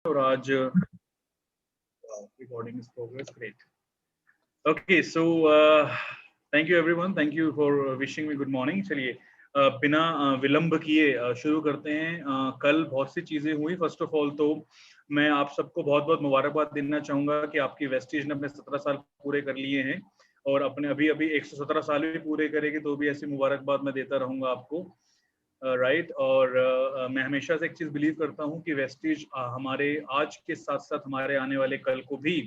और आज recording is progress great. Okay, so thank you everyone, thank you for wishing me good morning. चलिए बिना विलंब किए शुरू करते हैं. कल बहुत सी चीजें हुई. फर्स्ट ऑफ ऑल तो मैं आप सबको बहुत बहुत मुबारकबाद देना चाहूंगा कि आपकी वेस्टीज ने अपने 17 साल पूरे कर लिए हैं और अपने अभी अभी 117 साल भी पूरे करेगी तो भी ऐसी मुबारकबाद मैं देता रहूंगा आपको. राइट. और मैं हमेशा से एक चीज बिलीव करता हूँ कि वेस्टीज हमारे आज के साथ साथ हमारे आने वाले कल को भी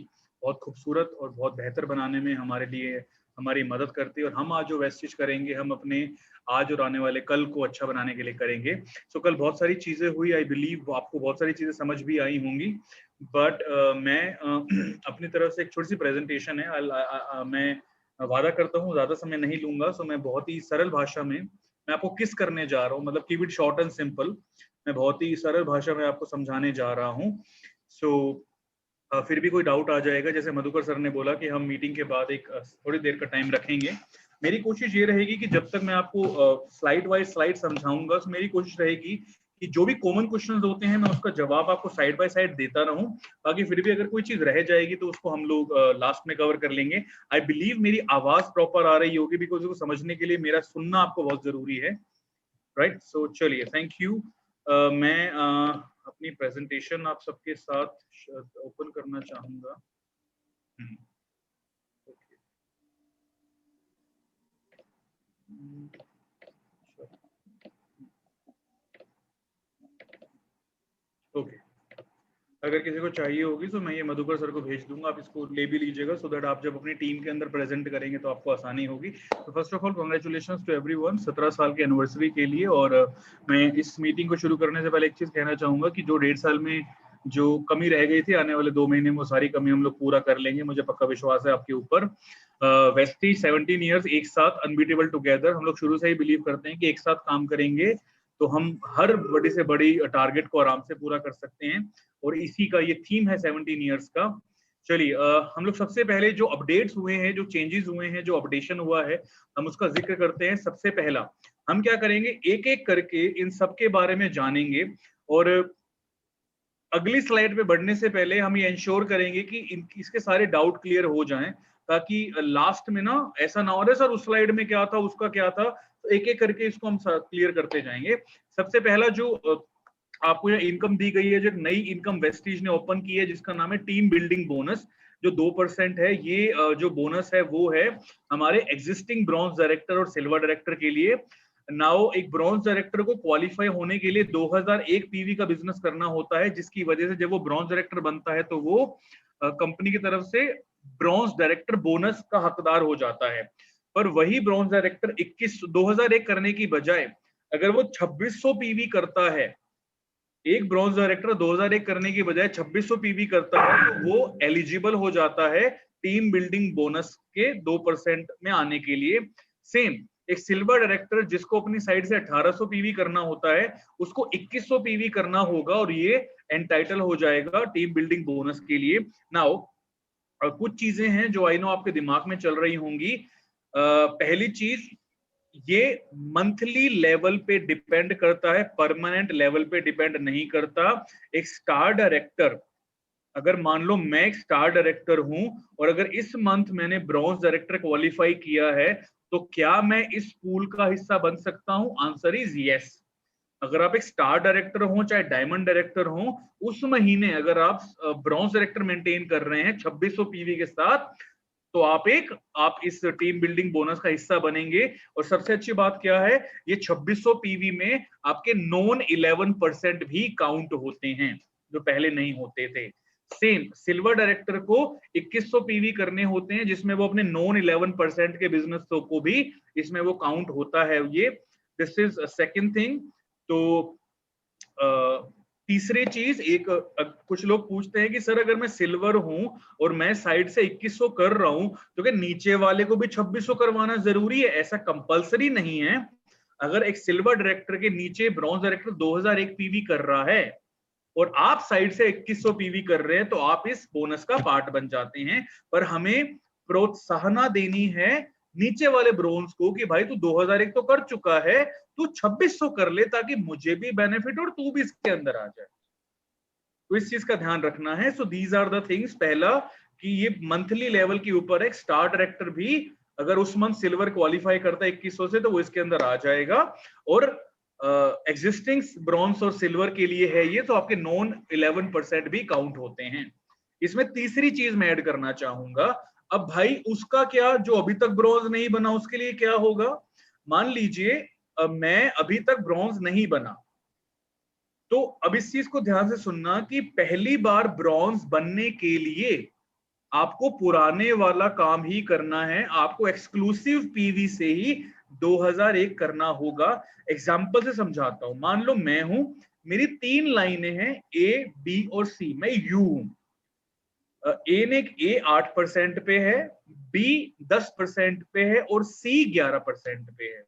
बहुत खूबसूरत और बहुत बेहतर बनाने में हमारे लिए हमारी मदद करती है. और हम आज जो वेस्टीज करेंगे हम अपने आज और आने वाले कल को अच्छा बनाने के लिए करेंगे. सो कल बहुत सारी चीजें हुई. आई बिलीव आपको बहुत सारी चीजें समझ भी आई होंगी. बट मैं अपनी तरफ से एक छोटी सी प्रेजेंटेशन है. मैं वादा करता हूँ ज्यादा समय नहीं लूंगा. सो मैं बहुत ही सरल भाषा में मैं आपको किस करने जा रहा हूँ, मतलब keep it short and simple. मैं बहुत ही सरल भाषा में आपको समझाने जा रहा हूँ. सो फिर भी कोई डाउट आ जाएगा, जैसे मधुकर सर ने बोला कि हम मीटिंग के बाद एक थोड़ी देर का टाइम रखेंगे. मेरी कोशिश ये रहेगी कि जब तक मैं आपको स्लाइड वाइज स्लाइड समझाऊंगा तो मेरी कोशिश रहेगी कि जो भी कॉमन क्वेश्चंस होते हैं मैं उसका जवाब आपको साइड बाय साइड देता रहूं. बाकी फिर भी अगर कोई चीज रह जाएगी तो उसको हम लोग लास्ट में कवर कर लेंगे. आई बिलीव मेरी आवाज प्रॉपर आ रही होगी बिकॉज उसको समझने के लिए मेरा सुनना आपको बहुत जरूरी है. राइट. सो चलिए, थैंक यू. मैं अपनी प्रेजेंटेशन आप सबके साथ ओपन करना चाहूंगा. ओके. अगर किसी को चाहिए होगी तो मैं ये मधुकर सर को भेज दूंगा, आप इसको ले भी लीजिएगा सो दैट आप जब अपनी टीम के अंदर प्रेजेंट करेंगे तो आपको आसानी होगी. तो first of all congratulations to everyone 17 साल की एनिवर्सरी के लिए. और मैं इस मीटिंग को शुरू करने से पहले एक चीज कहना चाहूंगा कि जो 1.5 साल में जो कमी रह गई थी आने वाले 2 महीने में वो सारी कमी हम लोग पूरा कर लेंगे. मुझे पक्का विश्वास है आपके ऊपर. वेस्टी 17 ईयर्स एक साथ अनबीटेबल टुगेदर. हम लोग शुरू से ही बिलीव करते हैं कि एक साथ काम करेंगे तो हम हर बड़ी से बड़ी टारगेट को आराम से पूरा कर सकते हैं. और इसी का ये थीम है 17 ईयर्स का. चलिए हम लोग सबसे पहले जो अपडेट्स हुए हैं, जो चेंजेस हुए हैं, जो अपडेशन हुआ है हम उसका जिक्र करते हैं. सबसे पहला हम क्या करेंगे, एक एक करके इन सब के बारे में जानेंगे. और अगली स्लाइड पे बढ़ने से पहले हम ये इंश्योर करेंगे कि इसके सारे डाउट क्लियर हो जाएं ताकि लास्ट में ना ऐसा ना हो रहा सर उस स्लाइड में क्या था उसका क्या था. तो एक एक करके इसको हम क्लियर करते जाएंगे. सबसे पहला जो आपको यह इनकम दी गई है, जो नई इनकम वेस्टीज ने ओपन की है जिसका नाम है टीम बिल्डिंग बोनस, जो 2% है. ये जो बोनस है वो है हमारे एग्जिस्टिंग ब्रॉन्ज डायरेक्टर और सिल्वर डायरेक्टर के लिए. नाउ एक ब्रॉन्ज डायरेक्टर को क्वालिफाई होने के लिए 2001 पीवी का बिजनेस करना होता है, जिसकी वजह से जब वो ब्रॉन्ज डायरेक्टर बनता है तो वो कंपनी की तरफ से ब्रॉन्ज डायरेक्टर बोनस का हकदार हो जाता है. पर वही ब्रॉन्ज डायरेक्टर 2001 करने की बजाय अगर वो 2600 पीवी करता है, एक ब्रॉन्ज डायरेक्टर 2001 करने की बजाय 2600 पीवी करता है तो वो एलिजिबल हो जाता है टीम बिल्डिंग बोनस के 2% में आने के लिए. सेम एक सिल्वर डायरेक्टर जिसको अपनी साइड से 1800 पीवी करना होता है उसको 2100 पीवी करना होगा और ये एंटाइटल हो जाएगा टीम बिल्डिंग बोनस के लिए. नाउ कुछ चीजें हैं जो आई नो आपके दिमाग में चल रही होंगी. पहली चीज, ये मंथली लेवल पे डिपेंड करता है, परमानेंट लेवल पे डिपेंड नहीं करता. एक स्टार डायरेक्टर, अगर मान लो मैं एक स्टार डायरेक्टर हूं और अगर इस मंथ मैंने ब्रॉन्ज डायरेक्टर क्वालिफाई किया है तो क्या मैं इस पूल का हिस्सा बन सकता हूं? Answer is yes. अगर आप एक स्टार डायरेक्टर हो चाहे डायमंड डायरेक्टर हो, उस महीने अगर आप ब्रॉन्ज डायरेक्टर मेंटेन कर रहे हैं 2600 पीवी के साथ तो आप इस टीम बिल्डिंग बोनस का हिस्सा बनेंगे. और सबसे अच्छी बात क्या है, ये 2600 पीवी में आपके नॉन 11% भी काउंट होते हैं जो पहले नहीं होते थे. सेम सिल्वर डायरेक्टर को 2100 पीवी करने होते हैं जिसमें वो अपने नॉन 11% के बिजनेस को भी इसमें वो काउंट होता है. ये दिस इज सेकंड थिंग. तो तीसरी चीज, एक कुछ लोग पूछते हैं कि सर अगर मैं सिल्वर हूं और मैं साइड से 2100 कर रहा हूं तो क्या नीचे वाले को भी 2600 करवाना जरूरी है? ऐसा कंपलसरी नहीं है. अगर एक सिल्वर डायरेक्टर के नीचे ब्रॉन्ज डायरेक्टर 2001 पीवी कर रहा है और आप साइड से 2100 पीवी कर रहे हैं तो आप इस बोनस का पार्ट बन जाते हैं. पर हमें प्रोत्साहना देनी है नीचे वाले ब्रोन्स को कि भाई तू 2001 तो कर चुका है, तू 2600 कर ले ताकि मुझे भी बेनिफिट और तू भी इसके अंदर आ जाए. तो इस चीज का ध्यान रखना है। So these are the things. पहला कि ये मंथली लेवल के ऊपर है, स्टार डायरेक्टर भी अगर उस मंथ सिल्वर क्वालिफाई करता है 2100 से तो वो इसके अंदर आ जाएगा। और एग्जिस्टिंग ब्रॉन्ज और सिल्वर के लिए है ये, तो आपके नॉन 11% भी काउंट होते हैं। इसमें तीसरी चीज मैं ऐड करना चाहूंगा, अब भाई उसका क्या, जो अभी तक ब्रॉन्ज नहीं बना उसके लिए क्या होगा। मान लीजिए मैं अभी तक ब्रॉन्ज नहीं बना, तो अब इस चीज को ध्यान से सुनना कि पहली बार ब्रॉन्ज बनने के लिए आपको पुराने वाला काम ही करना है, आपको एक्सक्लूसिव पीवी से ही 2001 करना होगा। एग्जाम्पल से समझाता हूं, मान लो मैं हूं, मेरी 3 लाइनें हैं ए बी और सी, मैं यू हूं। ए 8% पे है, बी 10% पे है और सी 11% पे है,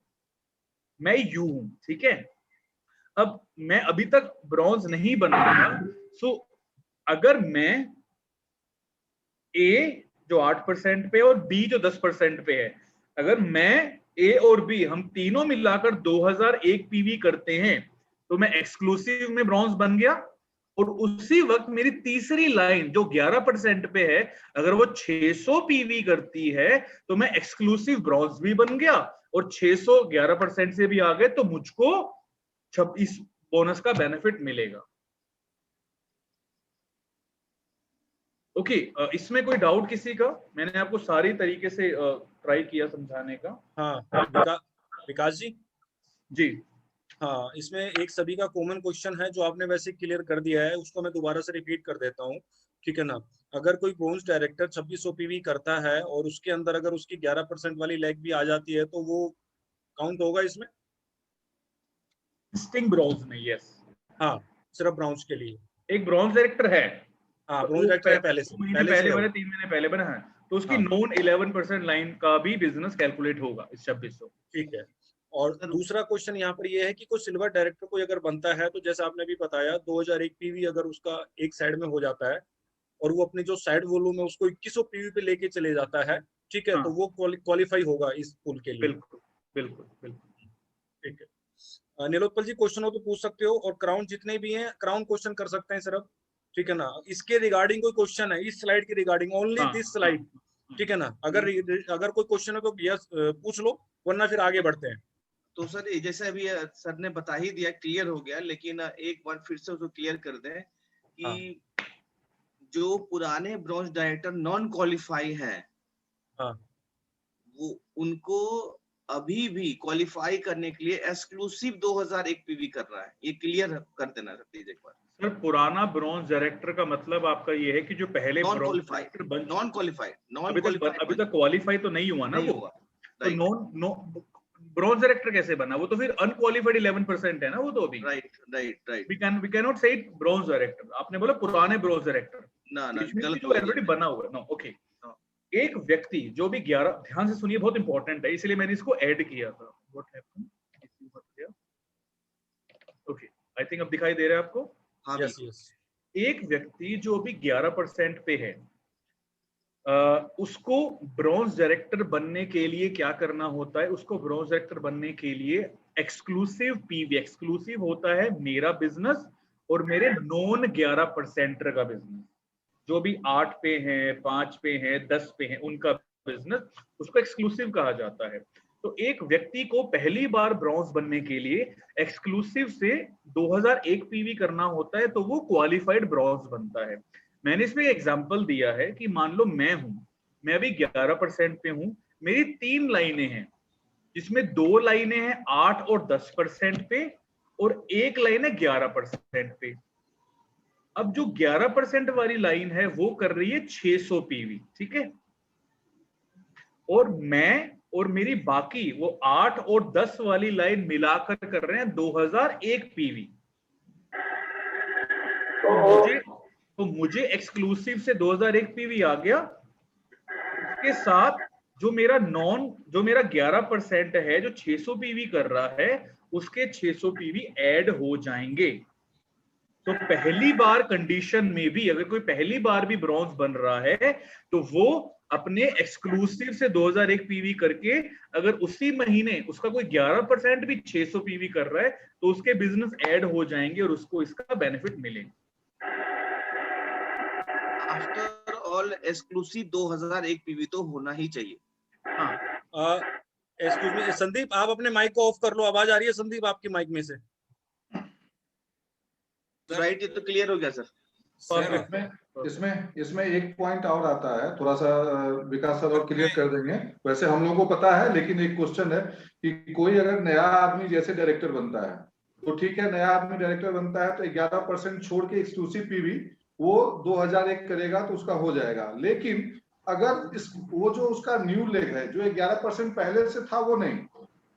मैं यू हूं, ठीक है। अब मैं अभी तक ब्रॉन्ज नहीं बनाया, सो अगर मैं ए जो 8% पे और बी जो 10% पे है, अगर मैं ए और बी हम तीनों मिलाकर 2001 पीवी करते हैं तो मैं एक्सक्लूसिव में ब्रॉन्ज बन गया। और उसी वक्त मेरी तीसरी लाइन जो 11% पे है, अगर वो 600 पीवी करती है तो मैं एक्सक्लूसिव ब्रॉन्ज भी बन गया, और 600 11% से भी आ गए तो मुझको इस बोनस का बेनिफिट मिलेगा। ओके, इसमें कोई डाउट किसी का? मैंने आपको सारी तरीके से ट्राई किया समझाने का। हाँ विकास जी। जी हाँ, इसमें एक सभी का कॉमन क्वेश्चन है जो आपने वैसे क्लियर कर दिया है, उसको मैं दोबारा से रिपीट कर देता हूँ, ठीक है ना। अगर कोई ब्रोंज डायरेक्टर 2600 पीवी करता है और उसके अंदर अगर उसकी 11% वाली लेग भी आ जाती है तो वो काउंट होगा इसमें? स्टिंग ब्रॉन्ज में, यस। हाँ, सिर्फ ब्राउन्स के लिए। एक ब्रॉन्ज डायरेक्टर है, हाँ, ब्रोंज डायरेक्टर है, पहले से 2 महीने है पहले वो। बने, 3 महीने पहले बना है, तो उसकी हाँ, नॉन 11% लाइन का भी बिजनेस कैलकुलेट होगा इस 2600। ठीक है। और दूसरा क्वेश्चन यहाँ पर ये है कि कोई सिल्वर डायरेक्टर कोई अगर बनता है तो जैसे आपने भी बताया 2001 पीवी अगर उसका एक साइड में हो जाता है और वो अपनी जो साइड वॉल्यूम है उसको 2100 पीवी पे लेके चले जाता है, ठीक है, हाँ, तो वो क्वालिफाई होगा इस पुल के लिए। बिल्कुल बिल्कुल बिल्कुल। ठीक है, नीलोत्पल जी क्वेश्चन हो तो पूछ सकते हो, और क्राउन जितने भी हैं क्राउन क्वेश्चन कर सकते हैं सिर्फ, ठीक है ना। इसके रिगार्डिंग कोई क्वेश्चन है, इस स्लाइड के रिगार्डिंग, ओनली हाँ दिस हाँ स्लाइड, ठीक है ना। अगर अगर कोई क्वेश्चन है तो यस पूछ लो, वरना फिर आगे बढ़ते हैं। तो सर जैसे अभी सर ने बता ही दिया, क्लियर हो गया, लेकिन एक बार फिर से उसको क्लियर कर दें कि जो पुराने ब्रॉन्ज डायरेक्टर नॉन क्वालिफाई हैं, वो उनको अभी भी क्वालिफाई करने के लिए एक्सक्लूसिव 2001 पीवी कर रहा है, ये क्लियर कर देना सर प्लीज एक बार। सर पुराना ब्रॉन्ज डायरेक्टर का मतलब आपका ये है कि जो पहले नॉन क्वालिफाइड अभी तक क्वालिफाई तो नहीं हुआ ना वो, तो नॉन ब्रॉन्ज डायरेक्टर कैसे बना? वो तो फिर अनक्वालिफाइड 11% है ना वो तो अभी। राइट वी कैन नॉट से इट ब्रॉन्ज डायरेक्टर। आपने बोला पुराने ब्रोज डायरेक्टर, ना गलत, जो ऑलरेडी बना हुआ है ना। ओके, एक व्यक्ति जो भी 11, ध्यान से सुनिए बहुत इंपॉर्टेंट है इसलिए मैंने इसको ऐड किया था। What happened? Okay, I think अब दिखाई दे रहा है आपको। हाँ, यस। एक व्यक्ति जो भी 11% पे है, उसको ब्रॉन्ज डायरेक्टर बनने के लिए क्या करना होता है? उसको ब्रॉन्ज डायरेक्टर बनने के लिए एक्सक्लूसिव पीवी, एक्सक्लूसिव होता है मेरा बिजनेस और मेरे नॉन 11% का बिजनेस, जो भी 8 पे हैं, 5 पे हैं, 10 पे हैं, उनका बिजनेस, उसको एक्सक्लूसिव कहा जाता है। तो एक व्यक्ति को पहली बार ब्रॉन्ज बनने के लिए एक्सक्लूसिव से 2001 पीवी करना होता है, तो वो क्वालिफाइड ब्रॉन्ज बनता है। मैंने इसमें एग्जांपल दिया है कि मान लो मैं अभी 11% पे हूं, मेरी 3 लाइनें हैं जिसमें 2 लाइनें हैं 8 और 10% पे और एक लाइन है 11% पे। अब जो 11% वाली लाइन है वो कर रही है 600 पीवी, ठीक है, और मैं और मेरी बाकी वो 8 और 10 वाली लाइन मिलाकर कर रहे हैं 2001 पीवी। तो मुझे एक्सक्लूसिव से 2001 पीवी आ गया, उसके साथ जो मेरा 11% है जो 600 पीवी कर रहा है, उसके 600 पीवी ऐड हो जाएंगे। तो पहली बार कंडीशन में भी अगर कोई पहली बार भी ब्रॉन्ज बन रहा है तो वो अपने एक्सक्लूसिव से 2001 पीवी करके, अगर उसी महीने उसका कोई 11% भी 600 पीवी कर रहा है तो उसके बिजनेस ऐड हो जाएंगे और उसको इसका बेनिफिट मिलेगा। आफ्टर ऑल एक्सक्लूसिव 2001 पीवी तो होना ही चाहिए। हाँ एक्सक्यूज मी संदीप, आप अपने माइक को ऑफ कर लो, आवाज आ रही है संदीप आपकी माइक में से। राइट, ये तो क्लियर हो गया सर। इसमें एक पॉइंट और आता है, थोड़ा सा विकास सर और क्लियर कर देंगे। वैसे हम लोगों को पता है, लेकिन एक क्वेश्चन है कि कोई अगर नया आदमी जैसे डायरेक्टर बनता है तो ठीक है, नया आदमी डायरेक्टर बनता है तो 11% छोड़ के एक्सक्लूसिव पीवी वो 2001 करेगा तो उसका हो जाएगा। लेकिन अगर वो जो उसका न्यू लेग है जो 11% पहले से था वो नहीं,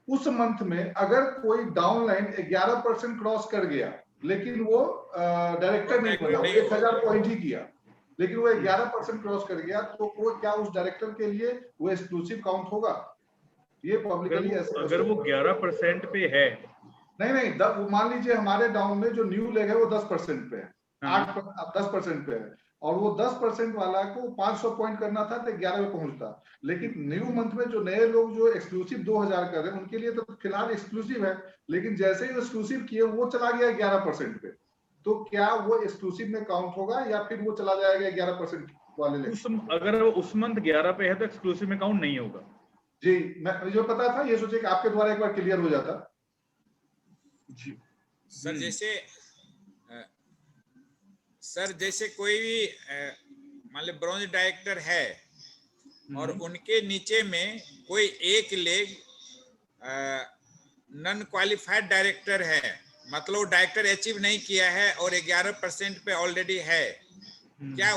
उस मंथ में अगर कोई डाउनलाइन 11% क्रॉस कर गया लेकिन वो डायरेक्टर नहीं बना, वो 1000 पॉइंट ही किया, लेकिन वो 11% क्रॉस कर गया, तो वो क्या उस डायरेक्टर के लिए वो एक्सक्लूसिव काउंट होगा? ये पब्लिकली ऐसे अगर वो 11% पे है, नहीं, वो मान लीजिए हमारे डाउन में जो न्यू लेग है वो 10% पे है, 10% पे है, और वो 10% वाला को 500 पॉइंट करना था तो 11 पे पहुंचता। लेकिन न्यू मंथ में जो नए लोग जो एक्सक्लूसिव 2000 कर रहे हैं उनके लिए तो फिलहाल एक्सक्लूसिव है, लेकिन जैसे ही एक्सक्लूसिव किए वो चला गया 11% पे, तो क्या वो एक्सक्लूसिव में काउंट होगा या फिर वो चला जाएगा 11% वाले लेग? अगर वो उस मंथ 11 पे है तो एक्सक्लूसिव में काउंट नहीं होगा। जी, मैं जो पता था, ये सोचे कि आपके द्वारा एक बार क्लियर हो जाता। जी सर, जैसे कोई भी मान लो ब्रॉन्ज डायरेक्टर है और उनके नीचे में कोई एक लेग नॉन क्वालिफाइड डायरेक्टर है, मतलब डायरेक्टर अचीव नहीं किया है और 11% पे ऑलरेडी है, क्या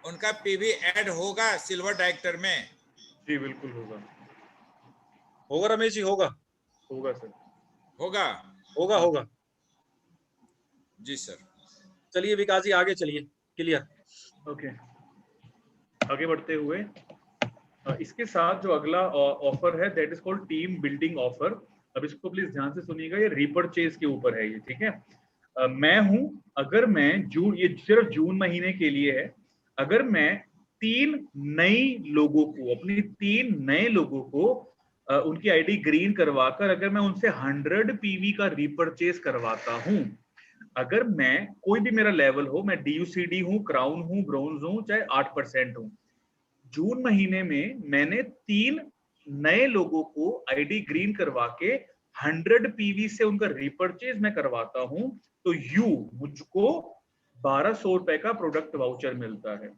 उनका पीवी ऐड होगा सिल्वर डायरेक्टर में? जी बिल्कुल होगा। होगा रमेश जी, होगा सर, होगा जी सर। चलिए विकास जी आगे चलिए, क्लियर। ओके, आगे बढ़ते हुए इसके साथ जो अगला ऑफर है that is called team building offer. अब इसको प्लीज ध्यान से सुनिएगा, ये रीपरचेज के ऊपर है ये, ठीक है। मैं हूं, अगर मैं ये सिर्फ जून महीने के लिए है, अगर मैं 3 नए लोगों को उनकी आईडी ग्रीन करवाकर अगर मैं उनसे 100 पीवी का रीपरचेज करवाता हूं, अगर मैं कोई भी मेरा लेवल हो, मैं DUCD हूं, क्राउन हूं, ब्रोंज हूं, चाहे 8% हूं, जून महीने में मैंने 3 नए लोगों को आईडी ग्रीन करवा के 100 पीवी से उनका रीपरचेज मैं करवाता हूं, तो मुझको 1200 रुपए का प्रोडक्ट वाउचर मिलता है।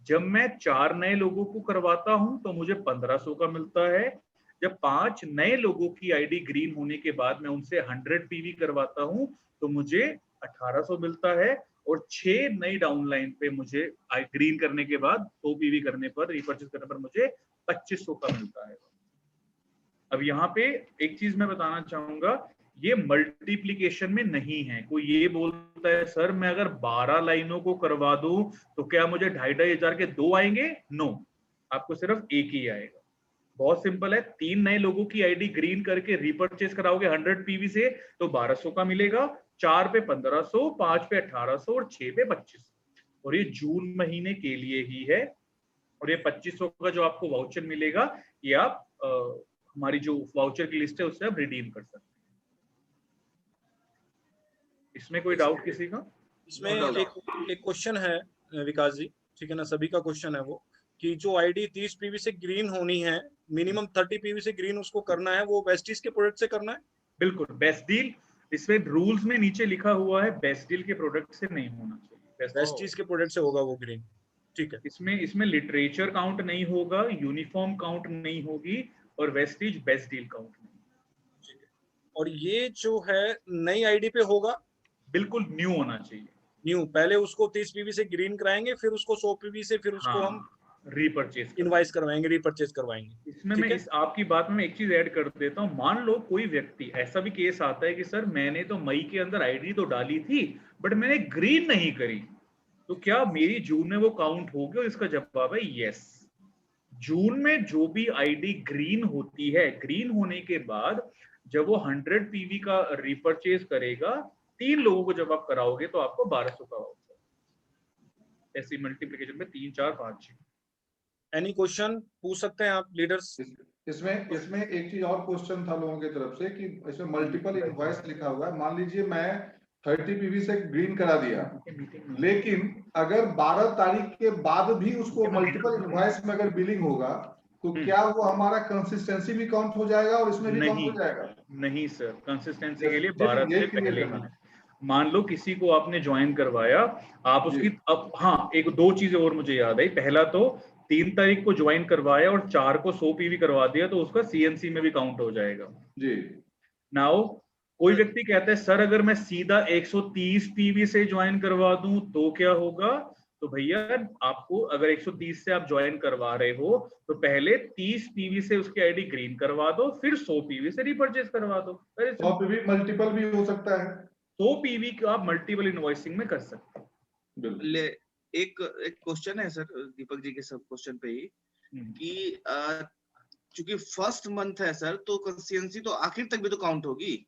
जब मैं 4 नए लोगों को करवाता हूं तो मुझे 1500 का मिलता है। जब 5 नए लोगों की आईडी ग्रीन होने के बाद मैं उनसे 100 पीवी करवाता हूं तो मुझे 1800 मिलता है, और 6 नई डाउनलाइन पे मुझे ग्रीन करने के बाद 100 पीवी करने पर, रीपरचेज करने पर मुझे 2500 का मिलता है। अब यहाँ पे एक चीज मैं बताना चाहूंगा, ये मल्टीप्लिकेशन में नहीं है। कोई ये बोलता है सर मैं अगर 12 लाइनों को करवा दूं तो क्या मुझे 2500 के 2 आएंगे? नो, आपको सिर्फ एक ही आएगा। बहुत सिंपल है, 3 नए लोगों की आईडी ग्रीन करके रीपरचेज कराओगे 100 पीवी से तो 1200 का मिलेगा, 4 पे 1500, 5 पे 1800 और 6 पे 2500। और ये जून महीने के लिए ही है। और ये 2500 का जो आपको वाउचर मिलेगा, ये आप हमारी जो वाउचर की लिस्ट है उससे आप रिडीम कर सकते हैं। इसमें कोई डाउट किसी का? इसमें एक क्वेश्चन है विकास जी, ठीक है ना, सभी का क्वेश्चन है वो, कि जो आईडी 30 पीवी से ग्रीन होनी है, मिनिमम 30 पीवी से ग्रीन उसको करना है, वो बेस्टीज के प्रोडक्ट से करना है? बिल्कुल, बेस्ट डील, इसमें रूल्स में नीचे लिखा हुआ है बेस्ट डील के प्रोडक्ट से नहीं होना चाहिए, बेस्टीज के प्रोडक्ट से होगा वो ग्रीन, ठीक है। इसमें लिटरेचर काउंट नहीं होगा, यूनिफॉर्म काउंट नहीं होगी, और वेस्टीज बेस्ट डील काउंट नहीं, ठीक है। और ये जो है नई आईडी पे होगा, बिल्कुल न्यू होना चाहिए। न्यू, पहले उसको 30 पीवी से ग्रीन कराएंगे, फिर उसको 100 पीवी से फिर उसको हम रीपरचेज इनवाइस करवाएंगे, रीपरचेज करवाएंगे। इसमें मैं आपकी बात में एक चीज ऐड कर देता हूँ। मान लो कोई व्यक्ति, ऐसा भी केस आता है कि सर मैंने तो मई के अंदर आईडी तो डाली थी बट मैंने ग्रीन नहीं करी, तो क्या मेरी जून में वो काउंट होगी? और इसका जवाब है यस। जून में जो भी आईडी ग्रीन होती है, ग्रीन होने के बाद जब वो 100 पीवी का रीपरचेज करेगा, 3 लोगों को जब आप कराओगे तो आपको 1200 का वाउचर। ऐसी मल्टीप्लिकेशन में 3, 4, 5, 6। एनी क्वेश्चन पूछ सकते हैं आप लीडर्स? इसमें एक चीज और क्वेश्चन था लोगों की तरफ से कि इसमें मल्टीपल इनवॉइस लिखा हुआ है। मान लीजिए मैं 30 पीवी से ग्रीन करा दिया, लेकिन अगर 12 तारीख के बाद भी उसको मल्टीपल इनवॉइस में अगर बिलिंग होगा तो क्या वो हमारा कंसिस्टेंसी भी काउंट हो जाएगा और इसमें भी काउंट हो जाएगा? नहीं सर, कंसिस्टेंसी के लिए ये 12 से clear पहले करना ही। है। मान लो किसी को आपने ज्वाइन करवाया, आप उसकी अब हाँ, एक दो चीजें और मुझे याद आई। पहला तो 3 तारीख को ज्वाइन करवाया और 4 को 100 पीवी करवा दिया तो उसका सीएनसी में भी काउंट हो जाएगा जी। नाउ कोई व्यक्ति कहता है सर अगर मैं सीधा 130 पीवी से ज्वाइन करवा दूं तो क्या होगा? तो भैया आपको अगर 130 से आप ज्वाइन करवा रहे हो तो पहले 30 पीवी से उसकी आईडी ग्रीन करवा दो, फिर 100 पीवी से रिपर्चेज करवा दो। 100 पीवी मल्टीपल भी हो सकता है, 100 पीवी को आप मल्टीपल इनवॉइसिंग में कर सकते हैं। बिल्कुल। एक क्वेश्चन है सर दीपक जी के सब क्वेश्चन पे ही कि चूंकि फर्स्ट मंथ है सर तो कंसिस्टेंसी तो आखिर तक भी तो काउंट होगी।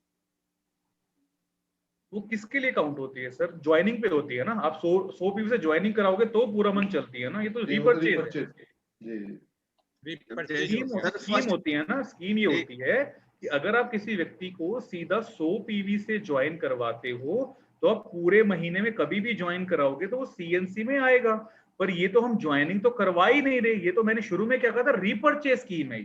वो किसके लिए काउंट होती है सर? ज्वाइनिंग पे होती है ना। आप 100 पीवी से ज्वाइनिंग कराओगे तो पूरा मंथ चलती है ना। ये तो रिपर्चेज स्कीम होती है ना। स्कीम ये होती है कि अगर आप किसी व्यक्ति को सीधा 100 पीवी से ज्वाइन करवाते हो तो आप पूरे महीने में कभी भी ज्वाइन कराओगे तो वो सीएनसी में आएगा। पर ये तो हम ज्वाइनिंग तो करवा ही नहीं रहे। ये तो मैंने शुरू में क्या कहा था, रिपर्चेज स्कीम है।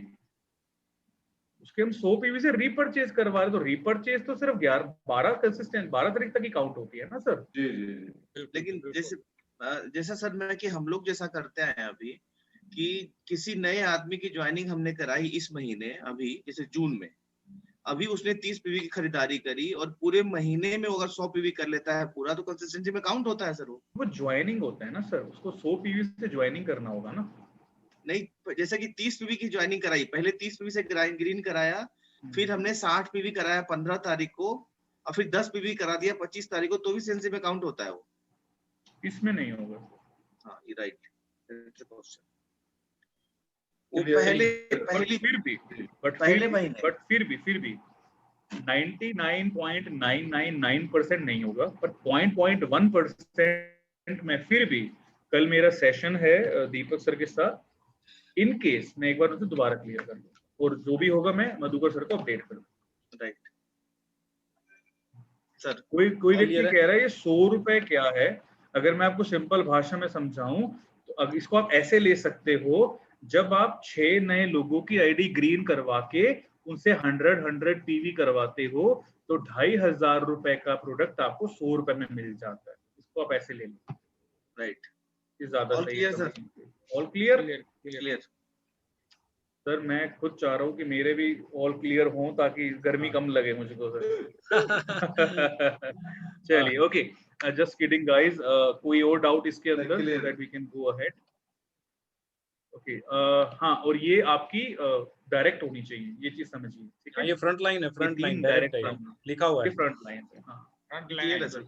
उसके हम 100 पीवी से रिपर्चेज करवा रहे तो रिपर्चेज तो सिर्फ 12 कंसिस्टेंट 12 तारीख तक ही काउंट होती है ना सर। जी जी जी। लेकिन जैसा सर मैं कि हम लोग जैसा करते हैं अभी कि किसी नए आदमी की ज्वाइनिंग हमने कराई इस महीने, अभी जैसे जून में, अभी उसने 30 पीवी की खरीदारी करी और पूरे महीने में अगर 100 पीवी कर लेता है पूरा तो कंसिस्टेंसी में काउंट होता है सर। वो ज्वाइनिंग होता है ना सर, उसको 100 पीवी से ज्वाइनिंग करना होगा ना। नहीं, जैसे कि 30 पीवी की ज्वाइनिंग कराई, पहले 30 पीवी से ग्रीन कराया, फिर हमने 60 पीवी कराया 15 तारीख को और फिर 10 पीवी करा दिया 25 तारीख को, तो भी सीएनसी में काउंट होता है वो? इसमें नहीं होगा। हाँ, ये राइट वो पहले फिर भी 99.999% नहीं होगा, पर 0.1% में फिर भी कल मेरा सेशन है दीपक सर के साथ। इन केस मैं एक बार उसे दोबारा क्लियर कर दूं और जो भी होगा मैं मधुकर सर को अपडेट कर दूं। Right sir. कोई व्यक्ति कह रहा है ये 100 रुपए क्या है? अगर मैं आपको सिंपल भाषा में समझाऊं तो अब इसको आप ऐसे ले सकते हो, जब आप 6 नए लोगों की आईडी ग्रीन करवा के उनसे 100 पीवी करवाते हो तो 2500 रुपए का प्रोडक्ट आपको 100 रुपए में मिल जाता है। इसको आप ऐसे ले लो। राइट, ये ज्यादा सही है सर। All clear sir. मैं खुद चाह रहा हूँ कि मेरे भी ऑल क्लियर हों ताकि गर्मी कम लगे मुझको सर। चलिए ओके, जस्ट किडिंग गाइस। कोई और डाउट इसके अंदर so that we can go ahead? Okay हाँ, और ये आपकी डायरेक्ट होनी चाहिए, ये चीज समझिए, ठीक है? ये फ्रंट लाइन है, फ्रंट लाइन डायरेक्ट है, लिखा हुआ है फ्रंट लाइन है। हाँ फ्रंट लाइन है सर।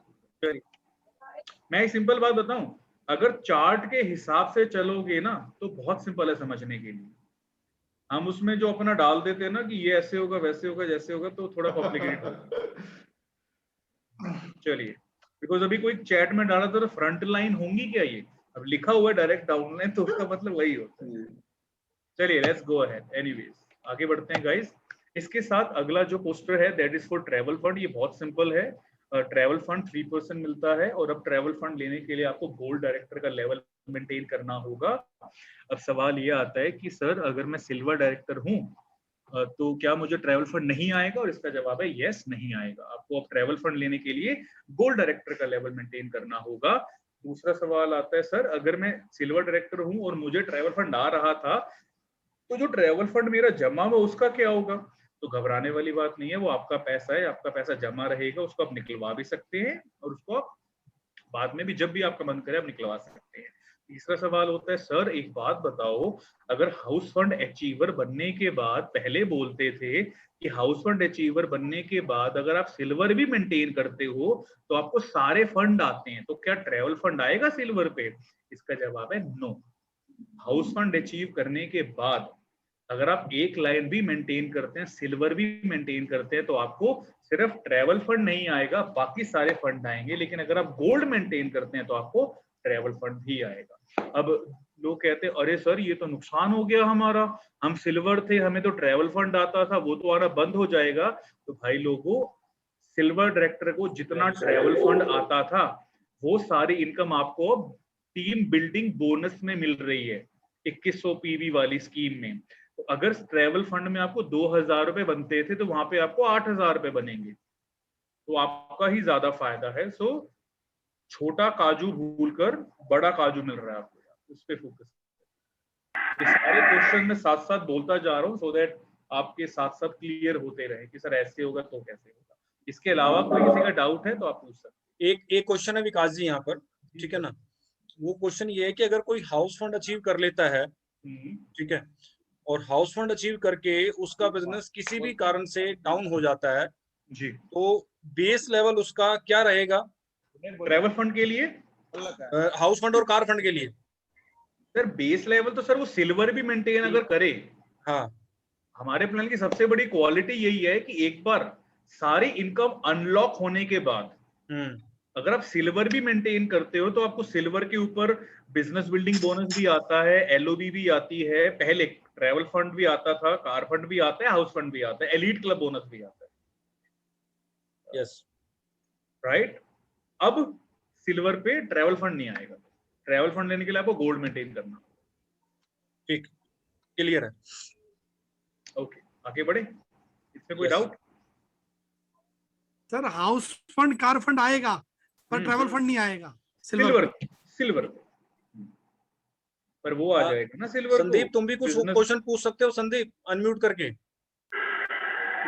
मैं एक सिंपल बात बताऊं, अगर चार्ट के हिसाब से चलोगे ना तो बहुत सिंपल है समझने के लिए। हम उसमें जो अपना डाल देते हैं ना कि ये ऐसे होगा वैसे होगा जैसे होगा तो थोड़ा कॉम्प्लिकेटेड होगा। चलिए, बिकॉज अभी कोई चैट में डाला था तो फ्रंट लाइन होंगी क्या? ये अब लिखा हुआ है डायरेक्ट डाउन लाइन तो उसका मतलब वही होता है। चलिए लेट्स गो अहेड। एनीवेज आगे बढ़ते हैं गाइस। इसके साथ अगला जो पोस्टर है that is for travel fund. ये बहुत सिंपल है। ट्रैवल फंड 3% मिलता है और अब ट्रैवल फंड लेने के लिए आपको गोल्ड डायरेक्टर का लेवल मेंटेन करना होगा। अब सवाल ये आता है कि सर अगर मैं सिल्वर डायरेक्टर हूँ तो क्या मुझे ट्रैवल फंड नहीं आएगा? और इसका जवाब है यस, नहीं आएगा। आपको अब ट्रैवल फंड लेने के लिए गोल्ड डायरेक्टर का लेवल मेंटेन करना होगा। दूसरा सवाल आता है सर अगर मैं सिल्वर डायरेक्टर हूँ और मुझे ट्रैवल फंड आ रहा था तो जो ट्रैवल फंड मेरा जमा हुआ उसका क्या होगा? तो घबराने वाली बात नहीं है, वो आपका पैसा है, आपका पैसा जमा रहेगा, उसको आप निकलवा भी सकते हैं और उसको आप बाद में भी जब भी आपका मन करे आप निकलवा सकते हैं। तीसरा सवाल होता है सर एक बात बताओ, अगर हाउस फंड अचीवर बनने के बाद, पहले बोलते थे कि हाउस फंड अचीवर बनने के बाद अगर आप सिल्वर भी मेंटेन करते हो तो आपको सारे फंड आते हैं, तो क्या ट्रैवल फंड आएगा सिल्वर पे? इसका जवाब है नो। हाउस फंड अचीव करने के बाद अगर आप एक लाइन भी मेंटेन करते हैं, सिल्वर भी मेंटेन करते हैं, तो आपको सिर्फ ट्रैवल फंड नहीं आएगा, बाकी सारे फंड आएंगे। लेकिन अगर आप गोल्ड मेंटेन करते हैं तो आपको ट्रैवल फंड भी आएगा। अब लोग कहते हैं अरे सर ये तो नुकसान हो गया हमारा, हम सिल्वर थे, हमें तो ट्रैवल फंड आता था, वो तो आना बंद हो जाएगा। तो भाई लोगों, सिल्वर डायरेक्टर को जितना ट्रैवल फंड आता था वो सारी इनकम आपको टीम बिल्डिंग बोनस में मिल रही है 2100 पीवी वाली स्कीम में। तो अगर ट्रेवल फंड में आपको 2000 रुपए बनते थे तो वहां पे आपको 8000 रुपए बनेंगे, तो आपका ही ज्यादा फायदा है। सो छोटा काजू भूलकर बड़ा काजू मिल रहा है आपको, उस पर फोकस। ये सारे क्वेश्चन में साथ साथ बोलता जा रहा हूँ सो दैट आपके साथ साथ क्लियर होते रहे कि सर ऐसे होगा तो कैसे होगा। इसके अलावा कोई किसी का डाउट है तो आप पूछ सकते एक क्वेश्चन है विकास जी यहाँ पर, ठीक है ना। वो क्वेश्चन ये है कि अगर कोई हाउस फंड अचीव कर लेता है, हैं। ठीक है, और हाउस फंड अचीव करके उसका बिजनेस किसी भी कारण से डाउन हो जाता है, जी, तो बेस लेवल उसका क्या रहेगा ट्रैवल फंड के लिए? हाउस फंड और कार फंड के लिए? सर बेस लेवल तो सर वो सिल्वर भी मेंटेन अगर करे, हाँ, हमारे प्लान की सबसे बड़ी क्वालिटी यही है कि एक बार सारी इनकम अनलॉक होने के बाद अगर आप सिल्वर भी मेंटेन करते हो तो आपको सिल्वर के ऊपर बिजनेस बिल्डिंग बोनस भी आता है, एलओबी भी आती है, पहले ट्रैवल फंड भी आता था, कार फंड भी आता है, हाउस फंड भी आता है, एलीट क्लब बोनस भी आता है। Yes, right. अब सिल्वर पे ट्रैवल फंड नहीं आएगा। ट्रैवल फंड लेने के लिए आपको गोल्ड मेंटेन करना। ठीक, क्लियर है। ओके, आगे बढ़े, इसमें कोई Yes. Doubt? Sir house fund car fund आएगा पर ट्रैवल फंड नहीं आएगा सिल्वर सिल्वर पर वो आ जाएगा ना सिल्वर। संदीप तुम भी कुछ क्वेश्चन पूछ सकते हो, संदीप अनम्यूट करके।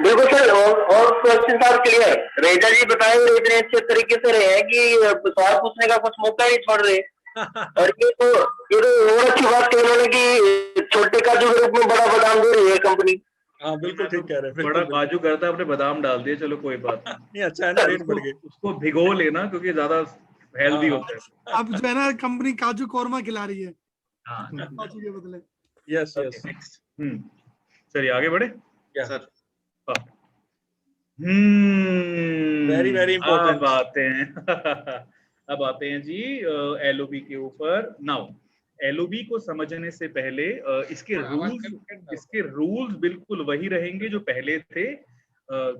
बिल्कुल सर, और क्वेश्चन आर क्लियर। रेजा जी बताएंगे इतने अच्छे तरीके से रहे हैं कि सवाल पूछने का कुछ मौका ही छोड़ रहे। और ये तो और अच्छी बात कही उन्होंने कि छोटे काजू के रूप में बड़ा बादाम दे रही है कंपनी। हाँ बिल्कुल ठीक कह रहे हैं। बड़ा काजू करता है, अपने बादाम डाल दिए, चलो कोई बात नहीं, अच्छा है ना, रेट बढ़ गए। उसको भिगो लेना क्योंकि ज्यादा हेल्दी होता है। अब जो है ना कंपनी काजू कोरमा खिला रही है हाँ, काजू के बदले। यस यस, चलिए आगे बढ़े सर वेरी वेरी इंपॉर्टेंट। अब आते हैं जी एलओबी के ऊपर। नाउ एलओबी को समझने से पहले इसके रूल्स बिल्कुल वही रहेंगे जो पहले थे।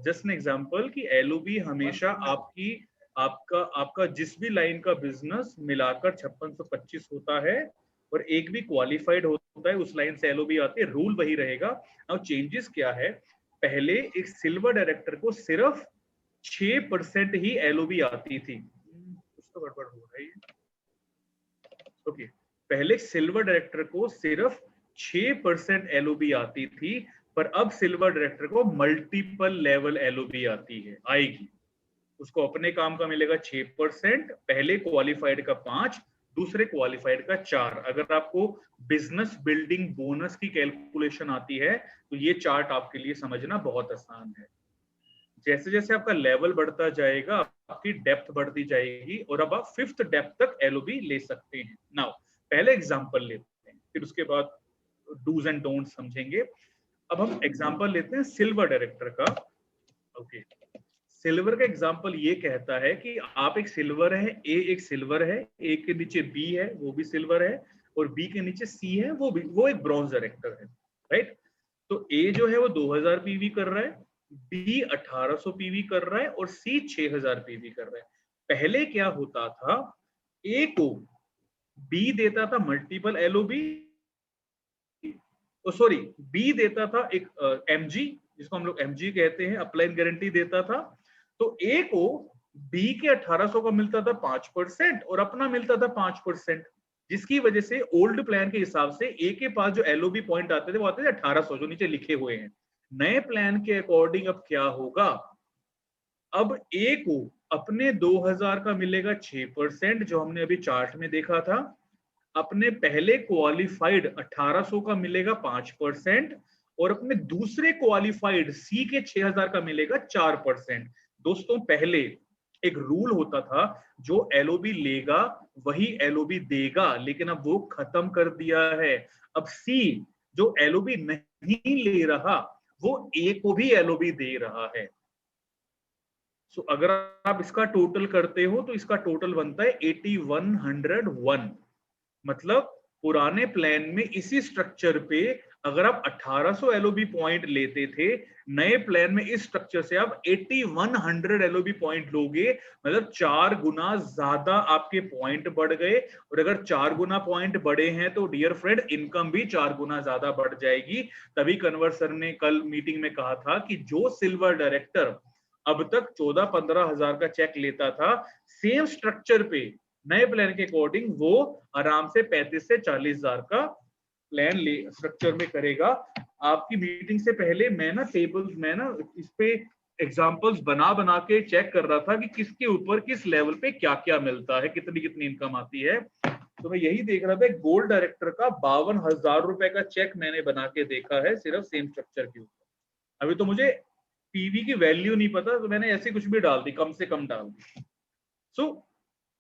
जस्ट एन एग्जांपल कि एलओबी हमेशा आपका जिस भी लाइन का बिजनेस मिलाकर 5625 होता है और एक भी क्वालिफाइड होता है उस लाइन से एलओबी आती है, रूल वही रहेगा। अब चेंजेस क्या है, पहले एक सिल्वर डायरेक्टर को सिर्फ 6% ही एलओबी आती थी। कुछ तो गड़बड़ हो रही है। ओके, पहले सिल्वर डायरेक्टर को सिर्फ 6% एलओबी आती थी, पर अब सिल्वर डायरेक्टर को मल्टीपल लेवल एलओबी आएगी। उसको अपने काम का मिलेगा 6%, पहले क्वालिफाइड का 5, दूसरे क्वालिफाइड का 4। अगर आपको बिजनेस बिल्डिंग बोनस की कैलकुलेशन आती है तो ये चार्ट आपके लिए समझना बहुत आसान है। जैसे जैसे आपका लेवल बढ़ता जाएगा आपकी डेप्थ बढ़ती जाएगी और अब आप 5th डेप्थ तक एलओबी ले सकते हैं। नाउ पहले एग्जांपल लेते हैं, फिर उसके बाद डूज एंड डोंट्स समझेंगे। अब हम एग्जांपल लेते हैं सिल्वर डायरेक्टर का। ओके, सिल्वर का एग्जांपल ये कहता है कि आप एक सिल्वर है, ए एक सिल्वर है, ए के नीचे बी है वो भी सिल्वर है, और बी के नीचे सी है वो एक ब्रॉन्ज डायरेक्टर है। राइट, तो ए जो है वो 2000 पीवी कर रहा है, बी 1800 पीवी कर रहा है और सी 6000 पीवी कर रहा है। पहले क्या होता था, ए को बी देता था मल्टीपल एलओबी, सॉरी बी देता था एक एमजी जिसको हम लोग एमजी कहते हैं, अप्लाइन गारंटी देता था। तो ए को बी के 1800 का मिलता था 5% और अपना मिलता था 5%, जिसकी वजह से ओल्ड प्लान के हिसाब से ए के पास जो एलओबी पॉइंट आते थे वो आते थे 1800 जो नीचे लिखे हुए हैं। नए प्लान के अकॉर्डिंग अब क्या होगा, अब ए को अपने 2000 का मिलेगा 6% जो हमने अभी चार्ट में देखा था, अपने पहले क्वालिफाइड 1800 का मिलेगा 5% और अपने दूसरे क्वालिफाइड सी के 6000 का मिलेगा 4%। दोस्तों पहले एक रूल होता था जो एलओबी लेगा वही एलओबी देगा, लेकिन अब वो खत्म कर दिया है। अब सी जो एलओबी नहीं ले रहा वो ए को भी एलओबी दे रहा है। सो अगर आप इसका टोटल करते हो तो इसका टोटल बनता है 8101। मतलब पुराने प्लान में इसी स्ट्रक्चर पे अगर आप 1800 LOB पॉइंट लेते थे, नए प्लान में इस स्ट्रक्चर से आप 8100 LOB पॉइंट लोगे, मतलब 4 गुना ज्यादा आपके पॉइंट बढ़ गए। और अगर 4 गुना पॉइंट बढ़े हैं तो डियर फ्रेंड इनकम भी 4 गुना ज्यादा बढ़ जाएगी। तभी कन्वर सर ने कल मीटिंग में कहा था कि जो सिल्वर डायरेक्टर अब तक 14-15 हजार का चेक लेता था, सेम स्ट्रक्चर पे नए प्लान के अकॉर्डिंग वो आराम से 35 से 40 हजार का प्लान स्ट्रक्चर में करेगा। आपकी मीटिंग से पहले मैं ना टेबल्स में ना इस पे एग्जांपल्स बना के चेक कर रहा था कि किसके ऊपर किस लेवल पे क्या क्या मिलता है, कितनी कितनी इनकम आती है। तो मैं यही देख रहा था, गोल्ड डायरेक्टर का 52,000 रुपए का चेक मैंने बना के देखा है सिर्फ सेम स्ट्रक्चर के ऊपर। अभी तो मुझे पीवी की वैल्यू नहीं पता, तो मैंने ऐसे कुछ भी डाल दी, कम से कम डाल दी। So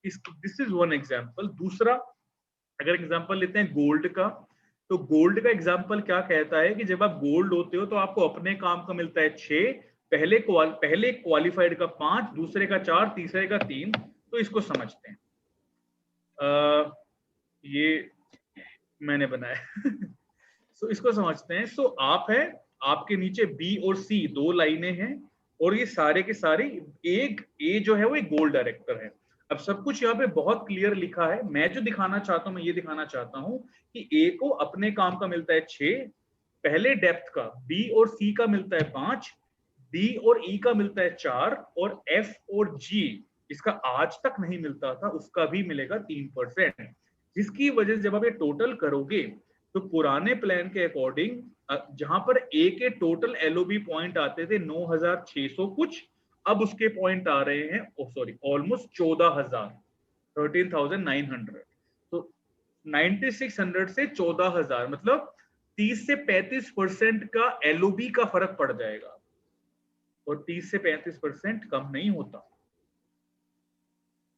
this is one example. दूसरा अगर एग्जाम्पल लेते हैं गोल्ड का, तो गोल्ड का एग्जाम्पल क्या कहता है कि जब आप गोल्ड होते हो तो आपको अपने काम का मिलता है 6, पहले क्वालिफाइड का 5, दूसरे का 4, तीसरे का 3। तो इसको समझते हैं, ये मैंने बनाया सो इसको समझते हैं। सो आप है, आपके नीचे बी और सी 2 लाइनें हैं, और ये सारे के सारे एक ए जो है वो एक गोल्ड डायरेक्टर है। अब सब कुछ यहाँ पे बहुत क्लियर लिखा है। मैं जो दिखाना चाहता हूँ, मैं ये दिखाना चाहता हूँ कि ए को अपने काम का मिलता है 6, पहले डेप्थ का बी और सी का मिलता है 5, डी और ई का मिलता है 4, और एफ और जी इसका आज तक नहीं मिलता था, उसका भी मिलेगा 3%। जिसकी वजह से जब आप ये टोटल करोगे तो पुराने प्लान के अकॉर्डिंग जहां पर ए के टोटल एलओबी पॉइंट आते थे 9,600 कुछ, अब उसके पॉइंट आ रहे हैं ऑलमोस्ट 14,000, 13,900। तो 9,600 से 14,000 मतलब 30 से 35% का एलओबी का फर्क पड़ जाएगा, और 30 से 35% कम नहीं होता।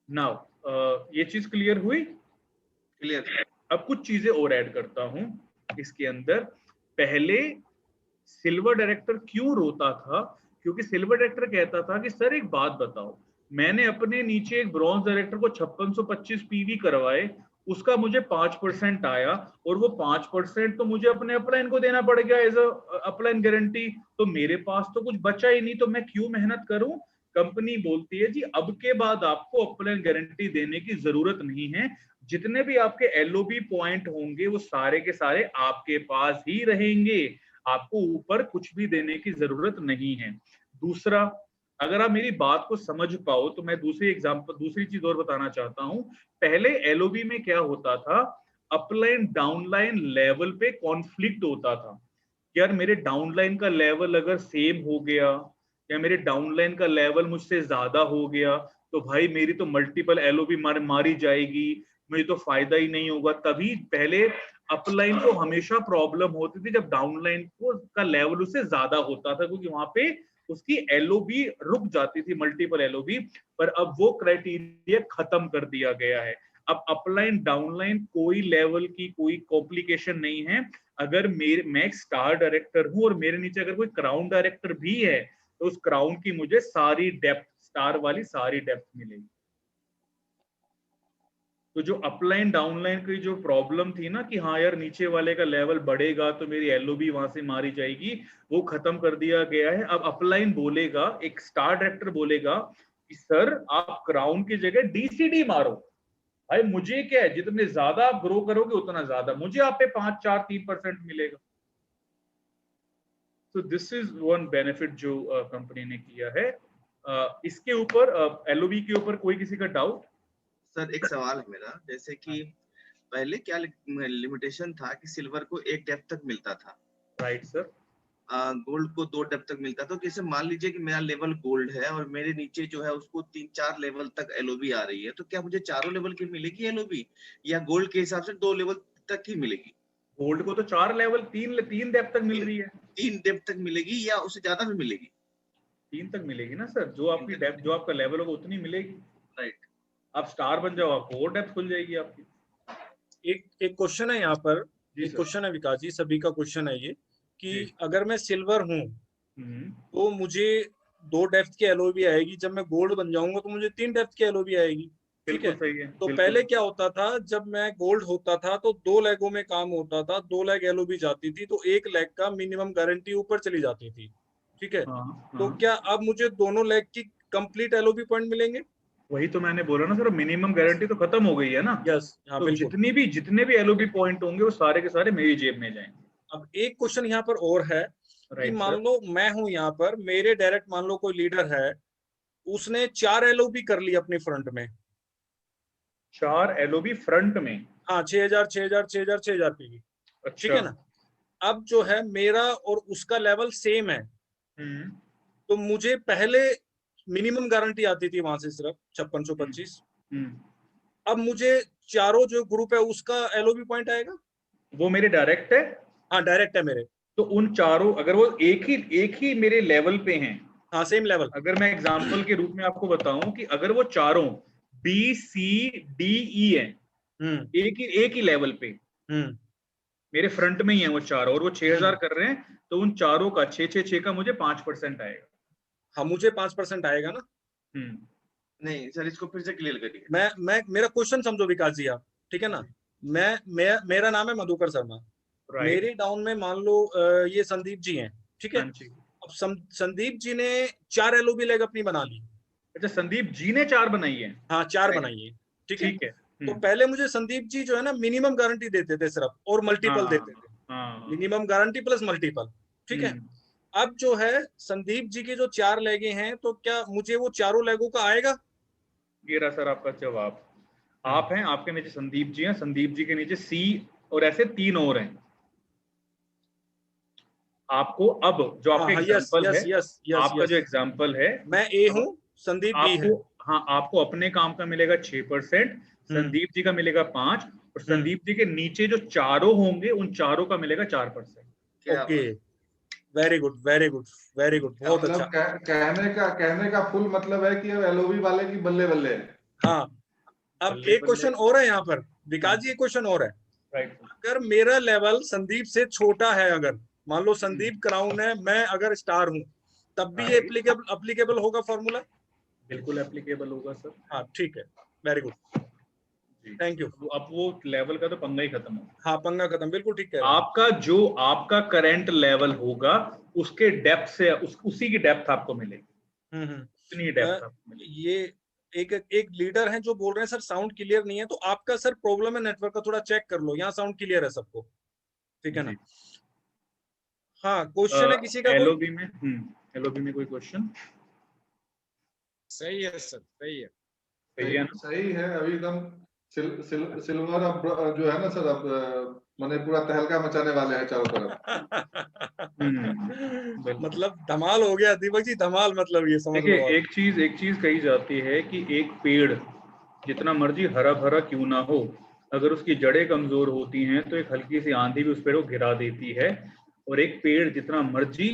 नाउ ये चीज क्लियर हुई? क्लियर। अब कुछ चीजें और ऐड करता हूं इसके अंदर। पहले सिल्वर डायरेक्टर क्यों रोता था? क्योंकि सिल्वर डायरेक्टर कहता था कि सर एक बात बताओ, मैंने अपने नीचे एक ब्रॉन्ज डायरेक्टर को 5625 पीवी करवाए, उसका मुझे 5% आया, और वो 5% तो मुझे अपने अपलाइन को देना पड़ गया एज अपलाइन गारंटी, तो मेरे पास तो कुछ बचा ही नहीं, तो मैं क्यों मेहनत करूं? कंपनी बोलती है जी अब के बाद आपको अपलाइन गारंटी देने की जरूरत नहीं है, जितने भी आपके एलओबी पॉइंट होंगे वो सारे के सारे आपके पास ही रहेंगे, आपको ऊपर कुछ भी देने की जरूरत नहीं है। दूसरा, अगर आप मेरी बात को समझ पाओ तो मैं दूसरी चीज और बताना चाहता हूं। पहले एलओबी में क्या होता था, अपलाइन डाउनलाइन लेवल पे कॉन्फ्लिक्ट होता था। यार मेरे डाउनलाइन का लेवल अगर सेम हो गया या मेरे डाउनलाइन का लेवल मुझसे ज्यादा हो गया तो भाई मेरी तो मल्टीपल एलओबी मारी जाएगी, मुझे तो फायदा ही नहीं होगा। तभी पहले अपलाइन को हमेशा प्रॉब्लम होती थी जब डाउनलाइन को का लेवल उससे ज्यादा होता था, क्योंकि वहां पे उसकी एलओबी रुक जाती थी, मल्टीपल एलओबी। पर अब वो क्राइटेरिया खत्म कर दिया गया है। अब अपलाइन डाउनलाइन कोई लेवल की कोई कॉम्प्लिकेशन नहीं है। अगर मैं एक स्टार डायरेक्टर हूं और मेरे नीचे अगर कोई क्राउन डायरेक्टर भी है तो उस क्राउन की मुझे सारी डेप्थ, स्टार वाली सारी डेप्थ मिलेगी। तो जो अपलाइन डाउनलाइन की जो प्रॉब्लम थी ना कि हाँ यार नीचे वाले का लेवल बढ़ेगा तो मेरी एलओबी वहां से मारी जाएगी, वो खत्म कर दिया गया है। अब अपलाइन बोलेगा, एक स्टार डायरेक्टर बोलेगा कि सर आप क्राउन की जगह डीसीडी मारो, भाई मुझे क्या है, जितने ज्यादा आप ग्रो करोगे उतना ज्यादा मुझे आप पे 5, 4, 3% मिलेगा। तो दिस इज वन बेनिफिट जो कंपनी ने किया है। इसके ऊपर एलओबी के ऊपर कोई किसी का डाउट? सर एक सवाल है मेरा, जैसे कि पहले क्या लिमिटेशन था कि सिल्वर को 1 डेप्थ तक मिलता था, राइट सर। गोल्ड को 2 डेप्थ तक मिलता था। तो जैसे मान लीजिए कि मेरा लेवल गोल्ड है और मेरे नीचे जो है उसको 3-4 लेवल तक एलओबी आ रही है, तो क्या मुझे चारों लेवल की मिलेगी एलओबी, या गोल्ड के हिसाब से 2 लेवल तक ही मिलेगी? गोल्ड को तो 4 लेवल 3 डेप्थ तक मिल रही है। 3 डेप्थ तक मिलेगी या उससे ज्यादा भी मिलेगी? 3 तक मिलेगी ना सर, जो आपकी डेप्थ, जो आपका लेवल होगा उतनी मिलेगी। राइट। आप स्टार बन जाओ आपको और डेप्थ खुल जाएगी आपकी। एक क्वेश्चन है यहाँ पर, एक क्वेश्चन है विकास जी, सभी का क्वेश्चन है ये कि अगर मैं सिल्वर हूँ तो मुझे 2 डेप्थ की एलओबी आएगी, जब मैं गोल्ड बन जाऊंगा तो मुझे 3 डेप्थ की एलओबी आएगी। ठीक है। बिल्कुल सही है। तो बिल्कुल। पहले क्या होता था, जब मैं गोल्ड होता था तो 2 लेगों में काम होता था, 2 लेग एलओबी जाती थी, तो 1 लेग का मिनिमम गारंटी ऊपर चली जाती थी। ठीक है। हाँ तो हाँ, क्या अब मुझे दोनों लेग की कंप्लीट एलओबी पॉइंट मिलेंगे? वही तो मैंने बोला ना सर, मिनिमम गारंटी तो खत्म हो गई है ना। यस, हाँ तो बिल्कुल। जितने भी एलओबी पॉइंट होंगे वो सारे के सारे मेरी जेब में जाएंगे। अब एक क्वेश्चन यहाँ पर और है कि राइट मान सर। लो मैं हूं यहाँ पर, मेरे डायरेक्ट मान लो कोई लीडर है, उसने 4 एलओबी कर ली अपनी फ्रंट में। 4 एलओबी फ्रंट में। हाँ, 6000 6000 6000 6000 पीवी। ठीक अच्छा। है ना। अब जो है मेरा और उसका लेवल सेम है, हम्म तो मुझे पहले मिनिमम गारंटी आती थी वहां से सिर्फ 5625। हम्म, अब मुझे चारों जो ग्रुप है उसका एलओबी पॉइंट आएगा। वो मेरे डायरेक्ट है। हाँ, डायरेक्ट है मेरे। तो उन चारों, अगर वो एक ही मेरे लेवल पे हैं, हाँ, सेम लेवल। अगर मैं एग्जांपल के रूप में आपको बताऊं कि अगर वो चारों बी सी डी ई हैं, हम्म एक ही लेवल पे हम्म मेरे फ्रंट में ही है वो चारों, और वो 6000 कर रहे हैं, तो उन चारों का 6 का मुझे 5% आएगा। हाँ, मुझे 5% आएगा ना। हम्म नहीं सर, इसको फिर से क्लियर करिए। मैं मेरा क्वेश्चन समझो विकास जी आप, ठीक है ना। मेरा नाम है मधुकर शर्मा। राइट। मेरे डाउन में मान लो ये संदीप जी हैं, ठीक है। हाँ जी। अब संदीप जी ने 4 एलओबी लेग अपनी बना ली। अच्छा, संदीप जी ने 4 बनाई है। हाँ, 4 Right. बनाई है। ठीक है। ठीक है। तो पहले मुझे संदीप जी जो है ना मिनिमम गारंटी देते थे सिर्फ, और मल्टीपल हाँ देते थे। हाँ। Minimum guarantee plus multiple. ठीक है। अब जो है संदीप जी के जो 4 लेगे हैं, तो क्या मुझे वो चारों लेगों का आएगा? ये रहा सर आपका जवाब। आप हैं, आपके नीचे संदीप जी हैं, संदीप जी के नीचे सी और ऐसे 3 और हैं। आपको अब जो हाँ आपका हाँ, यस एग्जाम्पल है, यस यस यस आपका जो यस। एग्जाम्पल है, मैं ए अब हूँ, संदीप बी आपको, है। हाँ, आपको अपने काम का मिलेगा 6%, संदीप जी का मिलेगा 5, और संदीप जी के नीचे जो चारों होंगे उन चारों का मिलेगा 4%। क्या okay, very good very good very good, बहुत मतलब अच्छा। कहने का फुल मतलब है कि अब एलओबी वाले की बल्ले बल्ले है। हाँ, अब बल्ले एक बल्ले। क्वेश्चन और है यहाँ पर विकास जी, एक क्वेश्चन और है। राइट। अगर मेरा लेवल संदीप से छोटा है, अगर मान लो संदीप क्राउन है, मैं अगर स्टार हूँ, तब भी ये एप्लीकेबल होगा फॉर्मूला? बिल्कुल एप्लीकेबल होगा सर। हाँ, ठीक है, वेरी गुड, जी। Thank you. अब वो लेवल का तो पंगा ही खत्म हो। हाँ, पंगा खत्म, बिल्कुल ठीक कह रहे हैं। आपका करंट लेवल होगा, उसके डेप्थ से उसी की डेप्थ आपको मिलेगी, उतनी डेप्थ आपको मिलेगी। ये एक लीडर है जो बोल रहे हैं सर साउंड क्लियर नहीं है, तो आपका सर प्रॉब्लम है नेटवर्क का, थोड़ा चेक कर लो। यहाँ साउंड क्लियर है सबको, ठीक है ना। जी। हाँ, क्वेश्चन है किसी का कोई? एलओबी में कोई क्वेश्चन? सही है सर, सही है। सही है ना? सही है। अभी एकदम सिल्वर अब जो है ना सर, अब माने पूरा तहलका मचाने वाले हैं चारों तरफ। बिल्कुल। मतलब धमाल हो गया दीपक जी, धमाल, मतलब ये समझ लो देखिए, आप। एक चीज कही जाती है कि एक पेड़ जितना मर्जी हरा भरा क्यों ना हो, अगर उसकी जड़ें कमजोर होती हैं तो एक हल्की सी आंधी भी उस पेड़ को गिरा देती है। और एक पेड़ जितना मर्जी,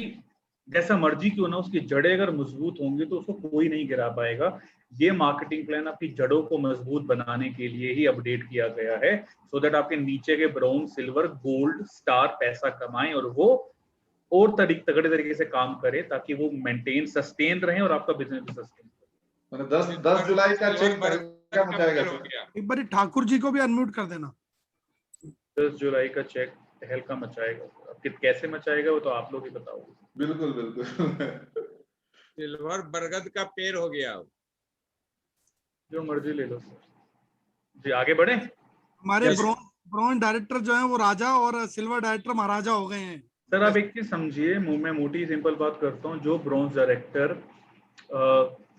जैसा मर्जी क्यों ना, उसकी जड़ें अगर मजबूत होंगी तो उसको कोई नहीं गिरा पाएगा। ये मार्केटिंग प्लान आपकी जड़ों को मजबूत बनाने के लिए ही अपडेट किया गया है, सो दैट आपके नीचे के ब्राउन, सिल्वर, गोल्ड, स्टार पैसा कमाएं और वो और तगड़े तरीके से काम करे, ताकि वो मेंटेन, सस्टेन रहे और आपका बिजनेस भी सस्टेन रहे। मैंने 10 जुलाई का चेक तहलका मचाएगा हो सर। गया। एक बार ठाकुर जी को भी अनम्यूट कर देना। 10 जुलाई का चेक तहलका मचाएगा। अब कैसे मचाएगा वो तो आप लोग ही बताओगे। बिल्कुल बिल्कुल। सिल्वर बरगद का पेड़ हो गया। जो मर्जी ले लो सर। जी, आगे बढ़े। हमारे Yes. ब्रॉन्ज डायरेक्टर जो है वो राजा और सिल्वर डायरेक्टर महाराजा हो गए हैं। सर आप एक चीज समझिए, मैं मोटी सिंपल बात करता हूँ, जो ब्रॉन्ज डायरेक्टर